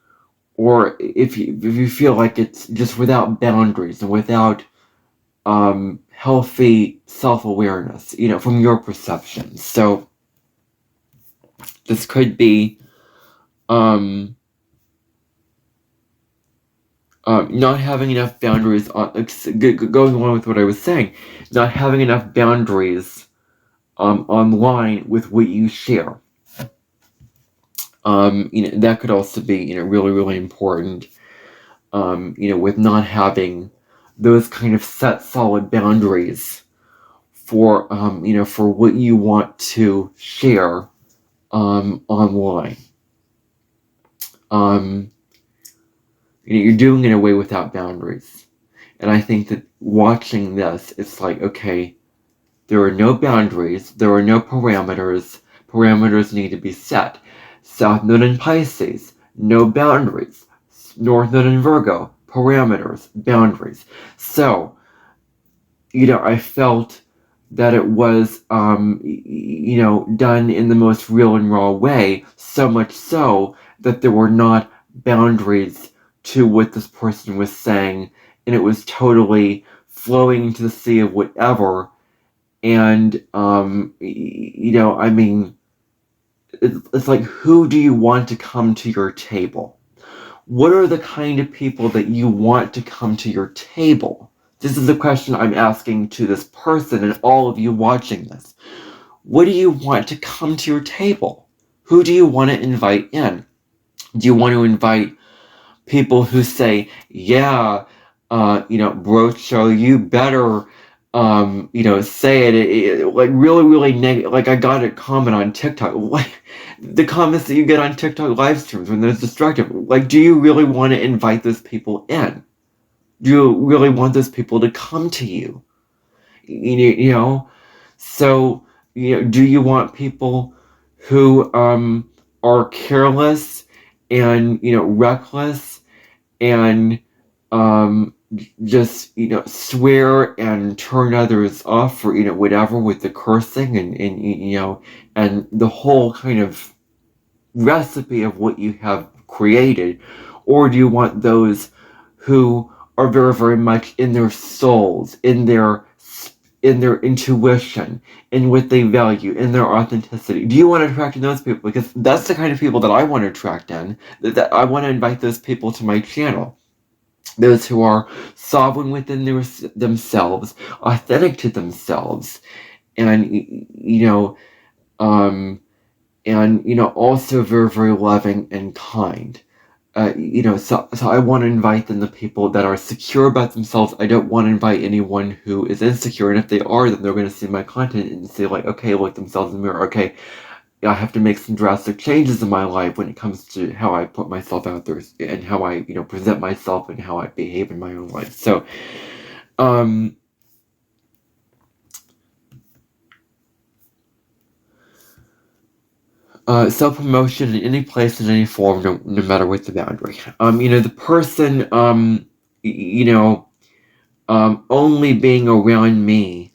or if you feel like it's just without boundaries and without healthy self-awareness, from your perception. So this could be not having enough boundaries going along with what I was saying, not having enough boundaries online with what you share. That could also be, really, really important, with not having those kind of set solid boundaries for, for what you want to share online. You're doing it away without boundaries. And I think that watching this, it's like, okay, there are no boundaries, there are no parameters. Parameters need to be set. South Node in Pisces, no boundaries. North Node in Virgo, parameters, boundaries. So, I felt that it was, done in the most real and raw way, so much so that there were not boundaries to what this person was saying, and it was totally flowing into the sea of whatever. And, it's like, who do you want to come to your table? What are the kind of people that you want to come to your table? This is the question I'm asking to this person and all of you watching this. What do you want to come to your table? Who do you want to invite in? Do you want to invite people who say, yeah, Brocho, you better, say it like really, really negative. Like I got a comment on TikTok. Like the comments that you get on TikTok live streams when there's destructive. Like, do you really want to invite those people in? Do you really want those people to come to you? So, do you want people who are careless and, reckless and just, swear and turn others off or, whatever with the cursing and the whole kind of recipe of what you have created? Or do you want those who are very, very much in their souls, in their in their intuition, in what they value, in their authenticity? Do you want to attract in those people? Because that's the kind of people that I want to attract in. That I want to invite those people to my channel. Those who are sovereign within themselves, authentic to themselves, and also very, very loving and kind. So I want to invite then the people that are secure about themselves. I don't want to invite anyone who is insecure, and if they are, then they're going to see my content and say like, okay, look themselves in the mirror. Okay, I have to make some drastic changes in my life when it comes to how I put myself out there and how I, present myself and how I behave in my own life. So, self-promotion in any place, in any form, no matter what the boundary. The person, only being around me,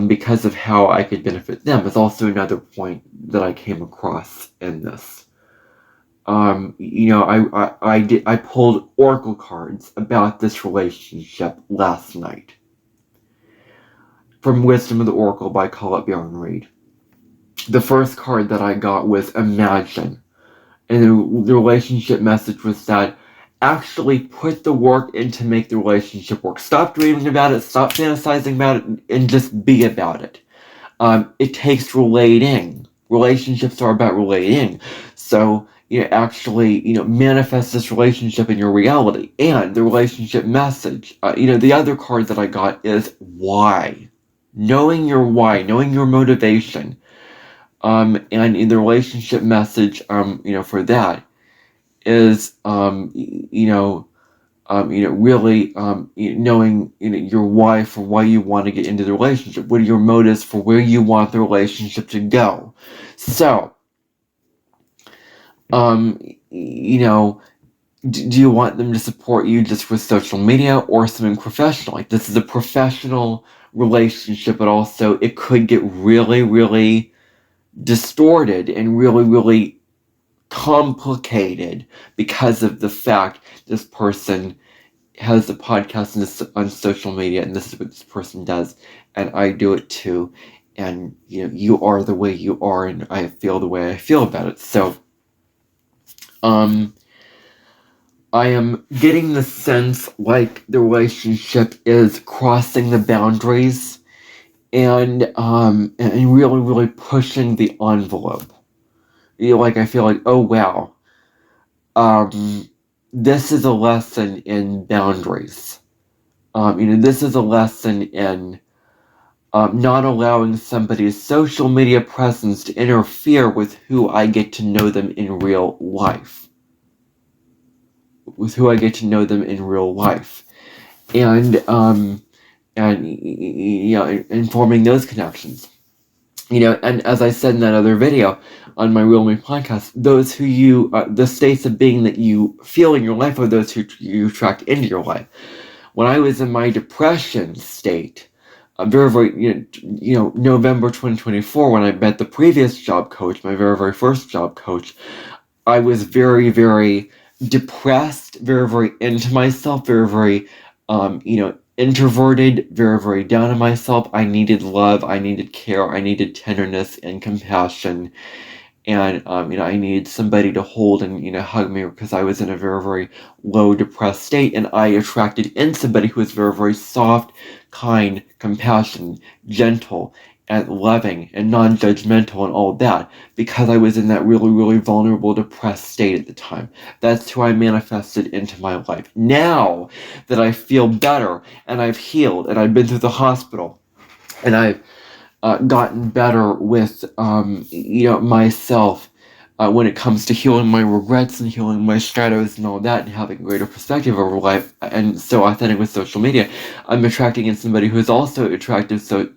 because of how I could benefit them is also another point that I came across in this. I pulled oracle cards about this relationship last night from Wisdom of the Oracle by Colette Baron Reid. The first card that I got was Imagine, and the relationship message was that actually put the work in to make the relationship work. Stop dreaming about it, stop fantasizing about it, and just be about it. It takes relating. Relationships are about relating. So, actually, manifest this relationship in your reality. And the relationship message, the other card that I got is why. Knowing your why, knowing your motivation. And in the relationship message, for that is, really knowing your why for why you want to get into the relationship. What are your motives for where you want the relationship to go? So, do you want them to support you just with social media or something professional? Like, this is a professional relationship, but also it could get really, really distorted and really, really complicated because of the fact this person has a podcast on social media, and this is what this person does, and I do it too, and you are the way you are, and I feel the way I feel about it. So, I am getting the sense like the relationship is crossing the boundaries, and really, really pushing the envelope. I feel like, oh wow, this is a lesson in boundaries. This is a lesson in not allowing somebody's social media presence to interfere with who I get to know them in real life. And forming those connections. And as I said in that other video on my Real Me podcast, those who the states of being that you feel in your life are those who you attract into your life. When I was in my depression state, very, very, November 2024, when I met the previous job coach, my very, very first job coach, I was very, very depressed, very, very into myself, very, very, introverted, very, very down on myself. I needed love, I needed care, I needed tenderness and compassion. And, I needed somebody to hold and, hug me because I was in a very, very low, depressed state. And I attracted in somebody who was very, very soft, kind, compassionate, gentle, and loving, and non-judgmental, and all of that, because I was in that really, really vulnerable, depressed state at the time. That's who I manifested into my life. Now that I feel better, and I've healed, and I've been through the hospital, and I've gotten better with, myself when it comes to healing my regrets and healing my shadows and all that, and having greater perspective over life, and so authentic with social media, I'm attracting in somebody who's also attractive, so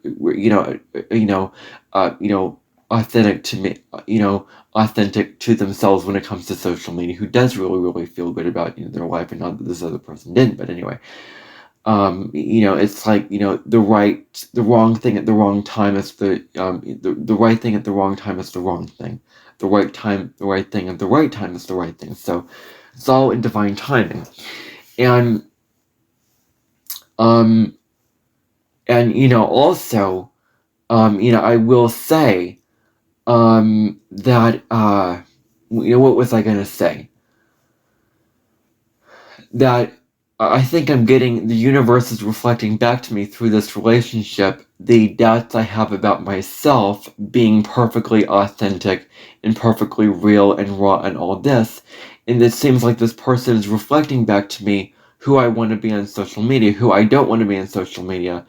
authentic to me, authentic to themselves when it comes to social media, who does really, really feel good about their life, and not that this other person didn't, but anyway. It's like, the wrong thing at the wrong time is the right thing at the wrong time is the wrong thing. The right thing at the right time is the right thing. So it's all in divine timing. And, And, also, I will say, that, what was I gonna say? That I think I'm getting, the universe is reflecting back to me through this relationship the doubts I have about myself being perfectly authentic and perfectly real and raw and all this. And it seems like this person is reflecting back to me who I want to be on social media, who I don't want to be on social media.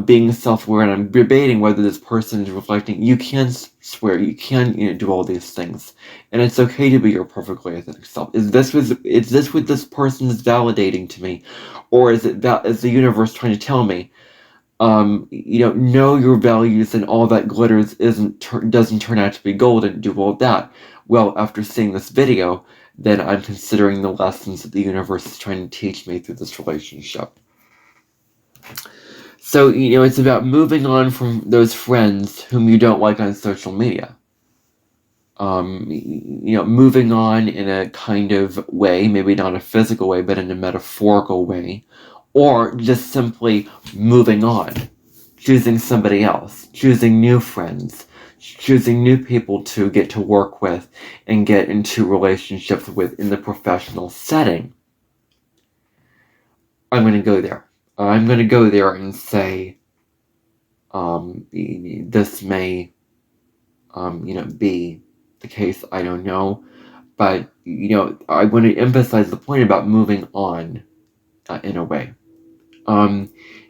Being self-aware, and I'm debating whether this person is reflecting. You can swear, you can do all these things, and it's okay to be your perfectly authentic self. Is this what this person is validating to me, or is is the universe trying to tell me, know your values and all that glitters doesn't turn out to be gold, and do all that? Well, after seeing this video, then I'm considering the lessons that the universe is trying to teach me through this relationship. So, it's about moving on from those friends whom you don't like on social media. Moving on in a kind of way, maybe not a physical way, but in a metaphorical way, or just simply moving on, choosing somebody else, choosing new friends, choosing new people to get to work with and get into relationships with in the professional setting. I'm going to go there. I'm going to go there and say, this may, be the case. I don't know, but I want to emphasize the point about moving on, in a way. And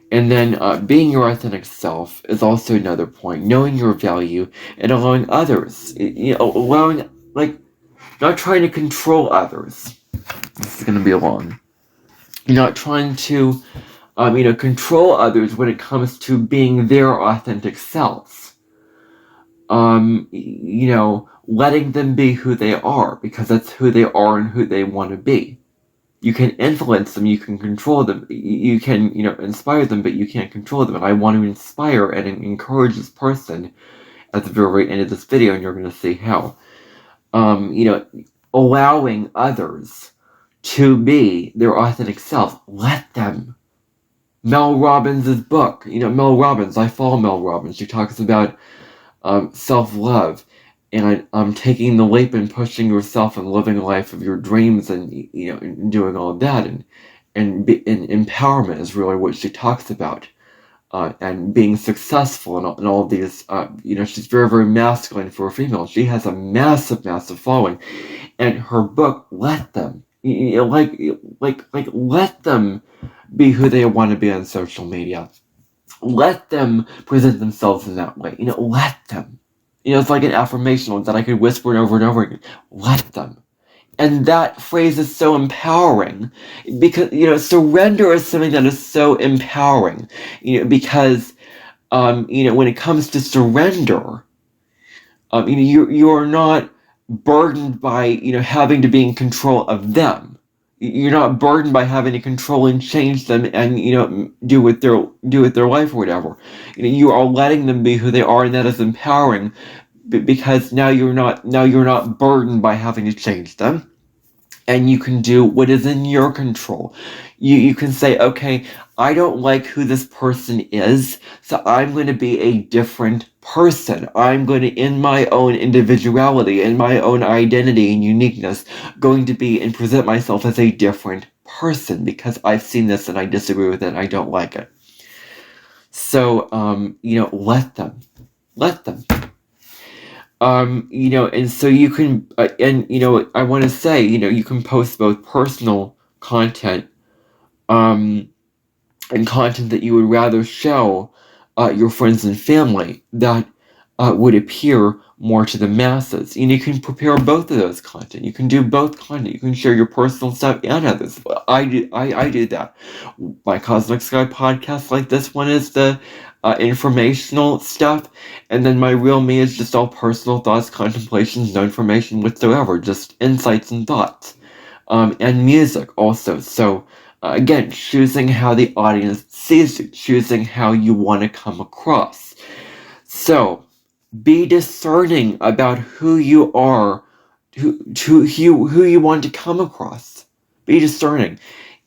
then being your authentic self is also another point. Knowing your value and allowing others, allowing, like, not trying to control others. This is going to be long. You're not trying to, control others when it comes to being their authentic selves. Letting them be who they are, because that's who they are and who they want to be. You can influence them, you can control them, you can, inspire them, but you can't control them. And I want to inspire and encourage this person at the very end of this video, and you're going to see how. Allowing others to be their authentic self. Let them. Mel Robbins' book, Mel Robbins, I follow Mel Robbins. She talks about self-love, and I'm taking the leap and pushing yourself and living a life of your dreams, and and doing all of that, and empowerment is really what she talks about, and being successful and all of these. She's very, very masculine for a female. She has a massive, massive following, and her book, let them, let them be who they want to be on social media. Let them present themselves in that way. Let them. It's like an affirmation that I could whisper over and over again. Let them. And that phrase is so empowering because, surrender is something that is so empowering, because, when it comes to surrender, you're not burdened by, having to be in control of them. You're not burdened by having to control and change them and, do with their life or whatever. You are letting them be who they are, and that is empowering because now you're not burdened by having to change them. And you can do what is in your control. You can say, okay, I don't like who this person is, so I'm going to be a different person. I'm going to, in my own individuality, in my own identity and uniqueness, going to be and present myself as a different person because I've seen this and I disagree with it and I don't like it. So, let them. Let them. And so you can, I want to say, you can post both personal content, and content that you would rather show, your friends and family that, would appear more to the masses. You can prepare both of those content. You can do both content. You can share your personal stuff and others. I do that. My Cosmic Sky podcast, like this one, is the informational stuff, and then my real me is just all personal thoughts, contemplations, no information whatsoever, just insights and thoughts, and music also. So again, choosing how the audience sees you, choosing how you want to come across. So be discerning about who you are, who you want to come across. Be discerning.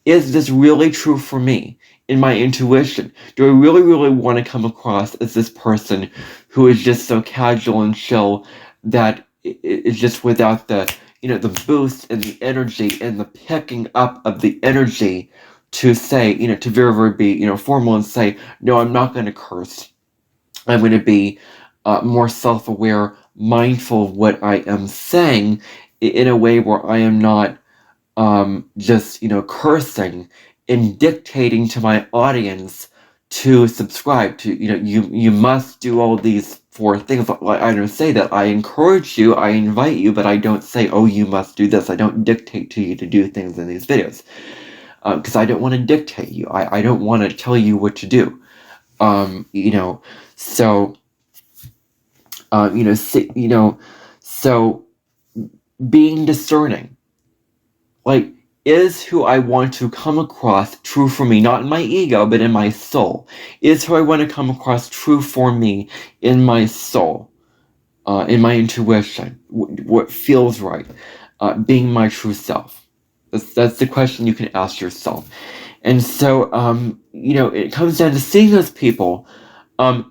Is this really true for me? in my intuition? Do I really, really want to come across as this person who is just so casual and chill that it's just without the, the boost and the energy and the picking up of the energy to say, to very, very be, formal and say, no, I'm not going to curse. I'm going to be more self-aware, mindful of what I am saying in a way where I am not just, cursing and dictating to my audience to subscribe to, you must do all these 4 things. I don't say that. I encourage you, I invite you, but I don't say, oh, you must do this. I don't dictate to you to do things in these videos. Because I don't want to dictate you. I don't want to tell you what to do. So, so being discerning, like, is who I want to come across true for me, not in my ego, but in my soul? Is who I want to come across true for me in my soul, in my intuition, what feels right, being my true self? That's the question you can ask yourself. And so, it comes down to seeing those people, my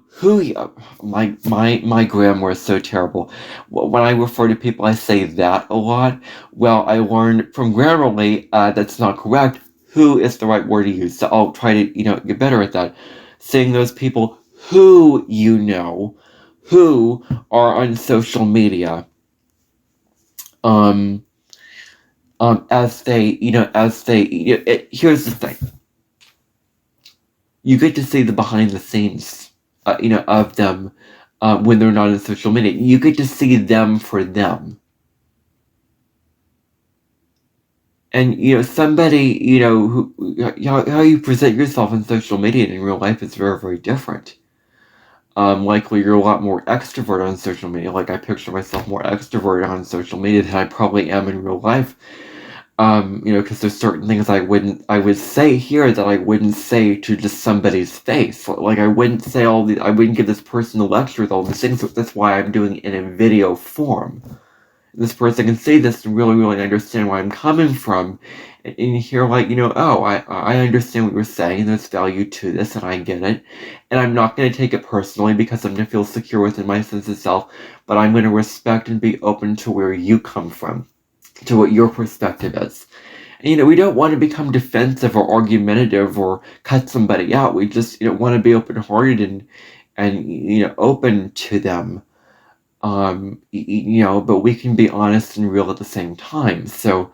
grammar is so terrible. When I refer to people, I say that a lot. Well, I learned from Grammarly that's not correct. Who is the right word to use? So I'll try to, get better at that. Seeing those people who who are on social media, here's the thing. You get to see the behind the scenes, of them when they're not on social media. You get to see them for them. And, somebody, how you present yourself on social media and in real life is very, very different. Likely you're a lot more extrovert on social media. Like, I picture myself more extroverted on social media than I probably am in real life. Because there's certain things I would say here that I wouldn't say to just somebody's face. Like, I wouldn't give this person a lecture with all these things. That's why I'm doing it in a video form. This person can see this and really, really understand where I'm coming from. And hear, like, oh, I understand what you're saying. There's value to this, and I get it. And I'm not going to take it personally because I'm going to feel secure within my sense of self. But I'm going to respect and be open to where you come from, to what your perspective is. And, we don't want to become defensive or argumentative or cut somebody out. We just, want to be open-hearted and open to them. But we can be honest and real at the same time. So,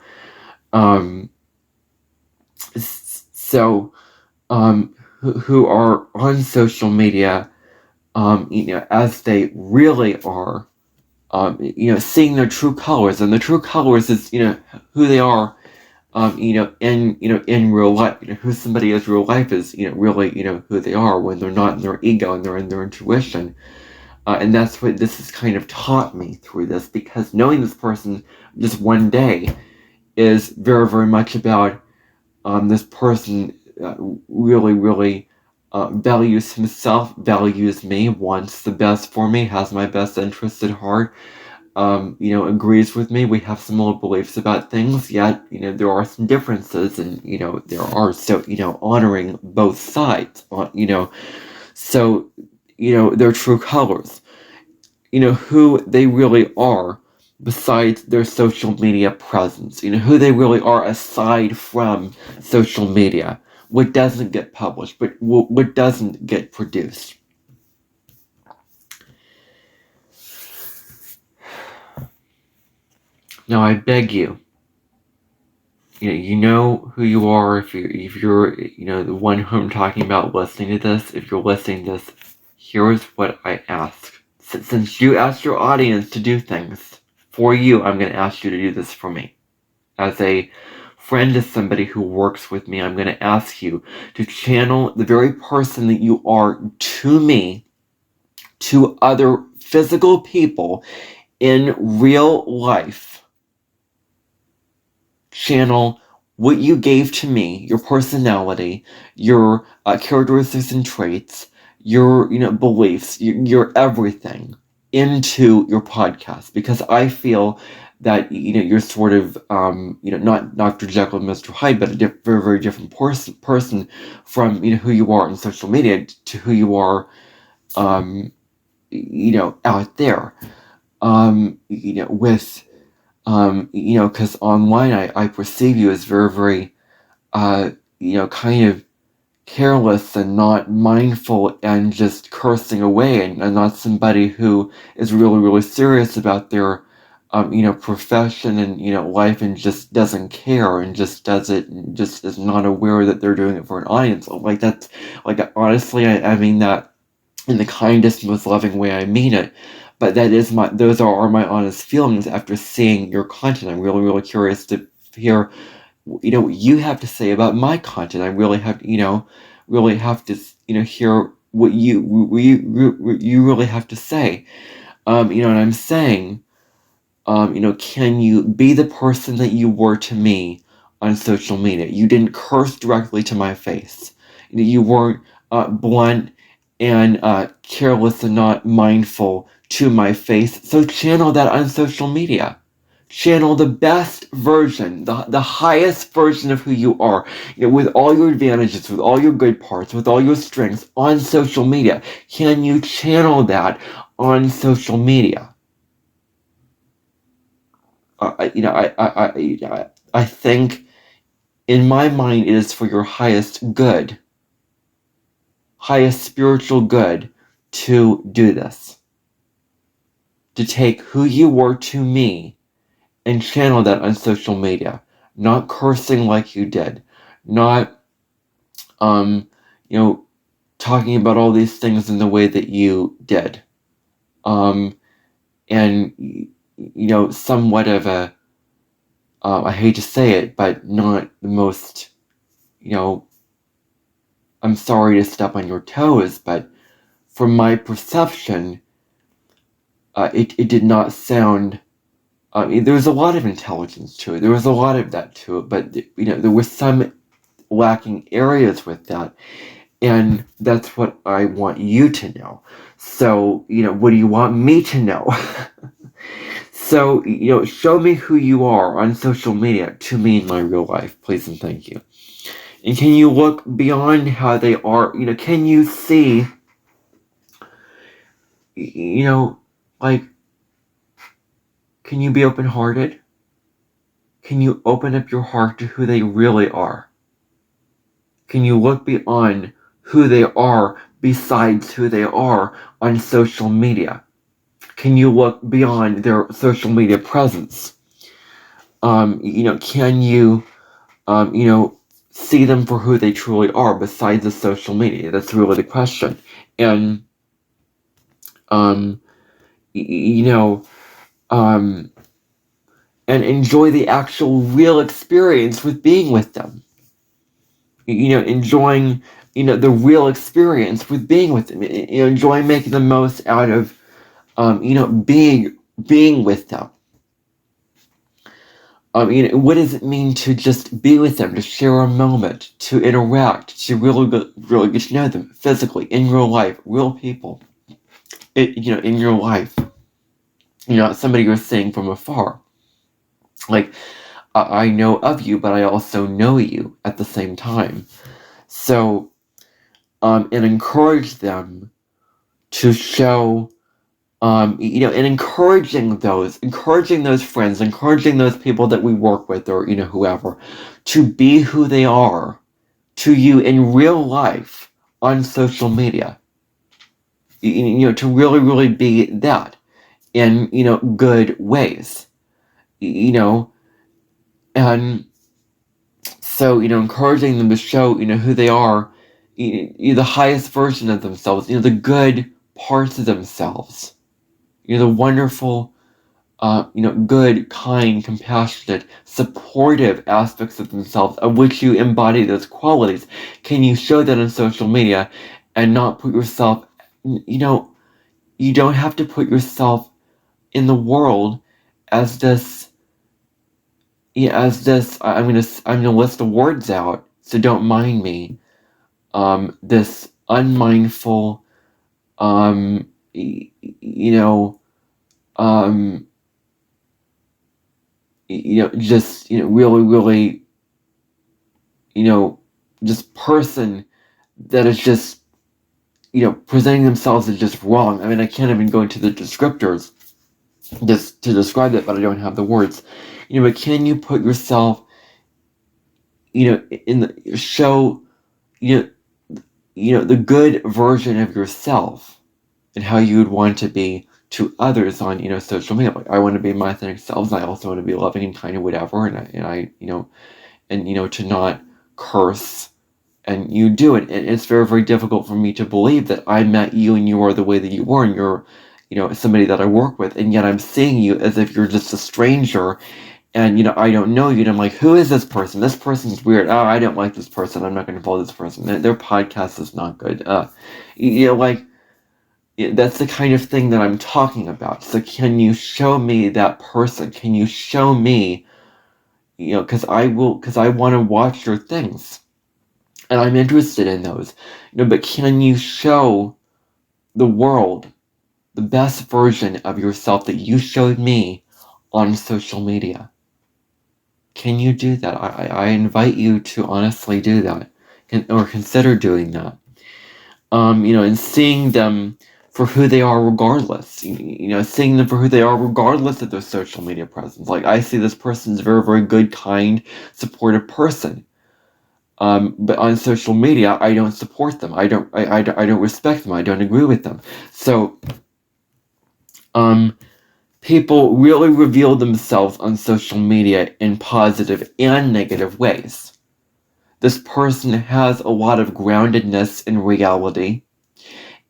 who are on social media, as they really are, seeing their true colors, and the true colors is, who they are, in real life. Who somebody is real life is, really, who they are when they're not in their ego and they're in their intuition. And that's what this has kind of taught me through this, because knowing this person just one day is very, very much about this person really, really values himself, values me, wants the best for me, has my best interests at heart, agrees with me. We have similar beliefs about things, yet, there are some differences, and, there are, so, honoring both sides, so, their true colors, who they really are besides their social media presence, who they really are aside from social media, what doesn't get published, but what doesn't get produced. Now, I beg you, you know who you are. If you're the one who I'm talking about listening to this, if you're listening to this, here's what I ask. Since you asked your audience to do things for you, I'm going to ask you to do this for me. As a friend to somebody who works with me, I'm going to ask you to channel the very person that you are to me, to other physical people in real life. Channel what you gave to me, your personality, your characteristics and traits, your beliefs, your everything, into your podcast, because I feel that you're sort of not Dr. Jekyll and Mr. Hyde, but a very, very different person from who you are on social media to who you are out there, with because online I perceive you as very, very kind of careless and not mindful and just cursing away, and not somebody who is really, really serious about their profession and life, and just doesn't care and just does it and just is not aware that they're doing it for an audience. Like, that's like, honestly, I mean that in the kindest, most loving way I mean it. But those are my honest feelings after seeing your content. I'm really, really curious to hear what you have to say about my content. I really have to hear what you really have to say. And I'm saying, can you be the person that you were to me on social media? You didn't curse directly to my face. You weren't blunt and careless and not mindful to my face. So channel that on social media. Channel the best version, the highest version of who you are, with all your advantages, with all your good parts, with all your strengths on social media. Can you channel that on social media? I think in my mind it is for your highest good, highest spiritual good, to do this. To take who you were to me and channel that on social media. Not cursing like you did. Not, talking about all these things in the way that you did. And, somewhat of a, I hate to say it, but not the most, I'm sorry to step on your toes, but from my perception, it did not sound, there was a lot of intelligence to it. There was a lot of that to it, but, there was some lacking areas with that. And that's what I want you to know. So, what do you want me to know? So, show me who you are on social media to me in my real life, please and thank you. And can you look beyond how they are? Can you see, like, can you be open-hearted? Can you open up your heart to who they really are? Can you look beyond who they are besides who they are on social media? Can you look beyond their social media presence? Can you, see them for who they truly are besides the social media? That's really the question. And, and enjoy the actual real experience with being with them. Enjoying, the real experience with being with them. Enjoy making the most out of, being with them. What does it mean to just be with them, to share a moment, to interact, to really get to know them physically, in real life, real people, in your life. Not somebody you're seeing from afar. Like, I know of you, but I also know you at the same time. So, and encourage them to show, and encouraging those friends, encouraging those people that we work with, or, whoever, to be who they are to you in real life on social media. To really, really be that in, good ways. And so, encouraging them to show, who they are, the highest version of themselves, the good parts of themselves, the wonderful, good, kind, compassionate, supportive aspects of themselves, of which you embody those qualities. Can you show that on social media and not put yourself, you don't have to put yourself in the world as this, I'm gonna list the words out, so don't mind me. This unmindful, um, just, really, really, just person that is just, presenting themselves as just wrong. I mean, I can't even go into the descriptors just to describe it, but I don't have the words. But can you put yourself, in the show, the good version of yourself and how you would want to be to others on, social media. Like, I want to be my authentic selves, and I also want to be loving and kind of whatever, and I to not curse, and you do it. And it's very, very difficult for me to believe that I met you and you are the way that you were, and you're, somebody that I work with, and yet I'm seeing you as if you're just a stranger, and, I don't know you, and I'm like, who is this person? This person's weird. Oh, I don't like this person. I'm not going to follow this person. Their podcast is not good. Like, that's the kind of thing that I'm talking about. So can you show me that person? Can you show me, because I want to watch your things. And I'm interested in those. But can you show the world the best version of yourself that you showed me on social media? Can you do that? I invite you to honestly do that, or consider doing that. And seeing them for who they are regardless. Seeing them for who they are regardless of their social media presence. Like, I see this person's a very, very good, kind, supportive person. But on social media, I don't support them. I don't respect them. I don't agree with them. So, people really reveal themselves on social media in positive and negative ways. This person has a lot of groundedness in reality,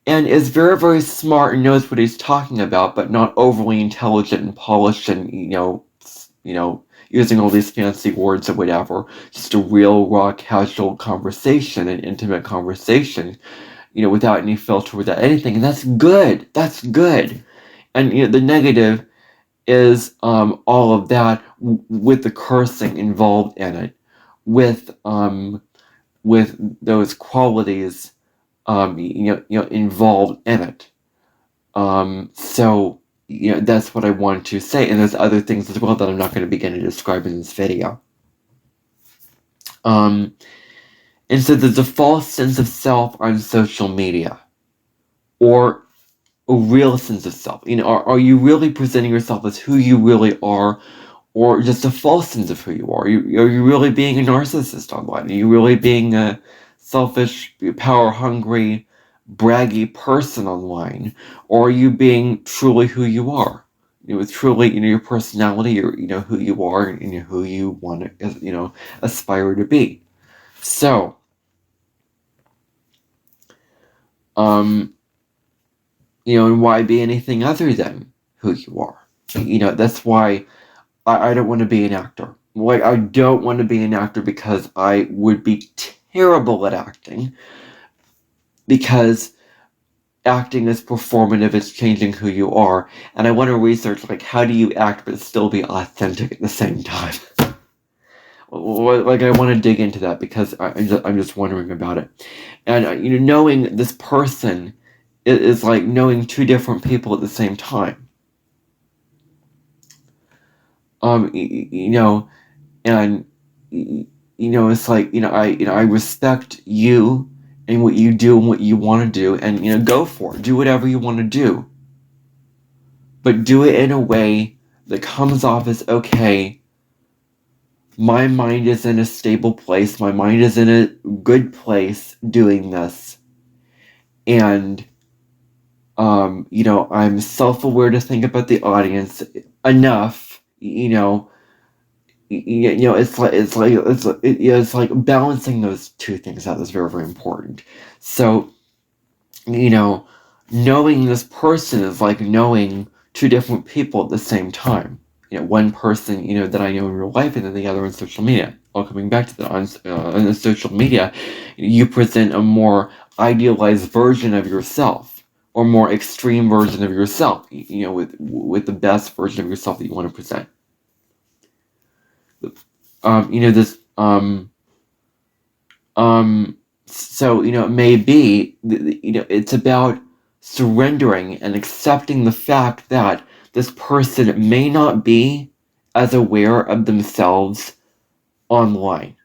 and is very, very smart and knows what he's talking about, but not overly intelligent and polished and, using all these fancy words or whatever. Just a real, raw, casual conversation, an intimate conversation, without any filter, without anything. And that's good. That's good. And, the negative is all of that with the cursing involved in it, with those qualities involved in it. So, that's what I wanted to say. And there's other things as well that I'm not going to begin to describe in this video. And so there's a false sense of self on social media, or a real sense of self. Are you really presenting yourself as who you really are, or just a false sense of who you are? Are you really being a narcissist online? Are you really being a selfish, power-hungry, braggy person online? Or are you being truly who you are? Truly, your personality, or, who you are, and who you want to, aspire to be. So, and why be anything other than who you are? That's why I don't want to be an actor. Like, I don't want to be an actor because I would be terrible at acting. Because acting is performative, it's changing who you are. And I want to research, like, how do you act but still be authentic at the same time? Like, I want to dig into that because I'm just wondering about it. And, knowing this person is like knowing two different people at the same time. And it's like, I respect you and what you do and what you want to do, and, go for it. Do whatever you want to do. But do it in a way that comes off as, okay, my mind is in a stable place, my mind is in a good place doing this, and, I'm self-aware to think about the audience enough, it's like balancing those two things out is very, very important. So, knowing this person is like knowing two different people at the same time. One person, that I know in real life, and then the other on social media. All coming back to that, on the social media, you present a more idealized version of yourself, or more extreme version of yourself, with the best version of yourself that you want to present. So, it may be, it's about surrendering and accepting the fact that this person may not be as aware of themselves online.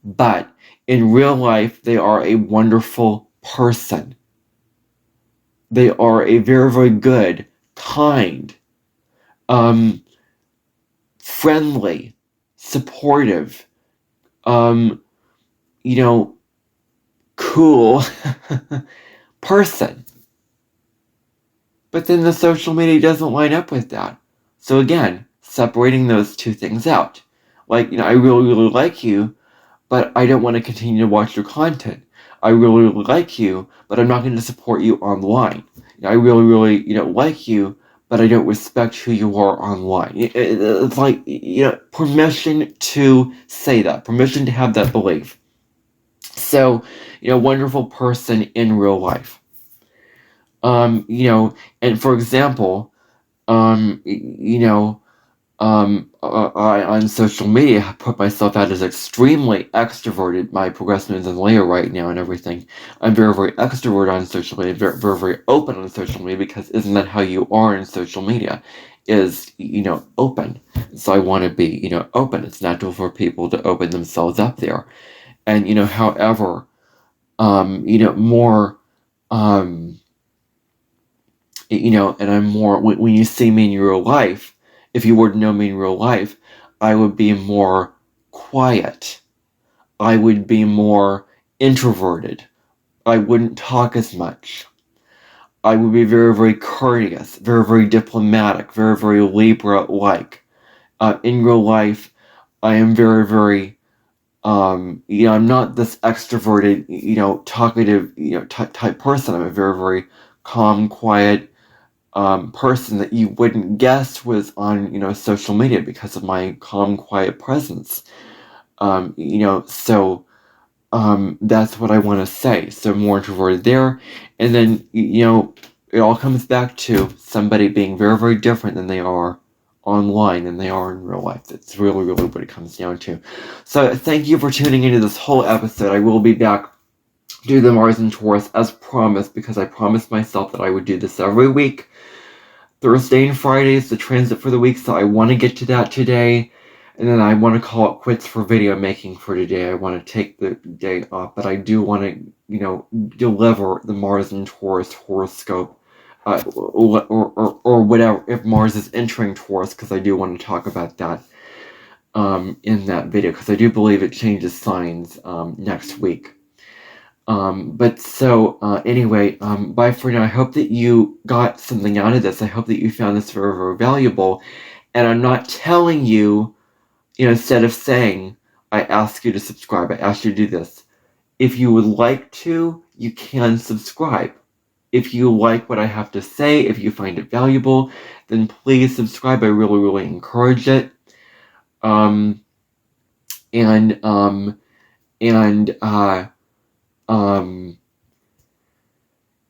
But in real life, they are a wonderful person. They are a very, very good, kind, friendly, supportive, cool person. But then the social media doesn't line up with that. So again, separating those two things out. Like, I really, really like you, but I don't want to continue to watch your content. I really, really like you, but I'm not going to support you online. I really, really, like you, but I don't respect who you are online. It's like, permission to say that, permission to have that belief. So, wonderful person in real life. And for example, I on social media have put myself out as extremely extroverted. My progression is in Leo right now and everything. I'm very, very extroverted on social media, very, very, very open on social media, because isn't that how you are in social media? Is, open. So I want to be, open. It's natural for people to open themselves up there. And, however, more, and I'm more, when you see me in real life, if you were to know me in real life, I would be more quiet. I would be more introverted. I wouldn't talk as much. I would be very, very courteous, very, very diplomatic, very, very Libra-like. In real life, I am very, very, I'm not this extroverted, talkative, type person. I'm a very, very calm, quiet, person that you wouldn't guess was on, social media because of my calm, quiet presence. So that's what I want to say. So more introverted there. And then, it all comes back to somebody being very, very different than they are online than they are in real life. That's really, really what it comes down to. So thank you for tuning into this whole episode. I will be back to do the Mars and Taurus as promised, because I promised myself that I would do this every week. Thursday and Friday is the transit for the week, so I want to get to that today. And then I want to call it quits for video making for today. I want to take the day off, but I do want to, deliver the Mars and Taurus horoscope, or whatever, if Mars is entering Taurus, because I do want to talk about that in that video, because I do believe it changes signs next week. But so, anyway, bye for now. I hope that you got something out of this. I hope that you found this very, very valuable. And I'm not telling you, instead of saying, I ask you to subscribe, I ask you to do this. If you would like to, you can subscribe. If you like what I have to say, if you find it valuable, then please subscribe. I really, really encourage it. And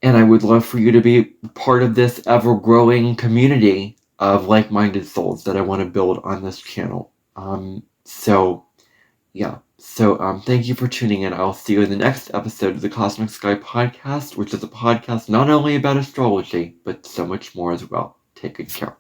I would love for you to be part of this ever-growing community of like-minded souls that I want to build on this channel. So thank you for tuning in. I'll see you in the next episode of the Cosmic Sky Podcast, which is a podcast not only about astrology, but so much more as well. Take good care.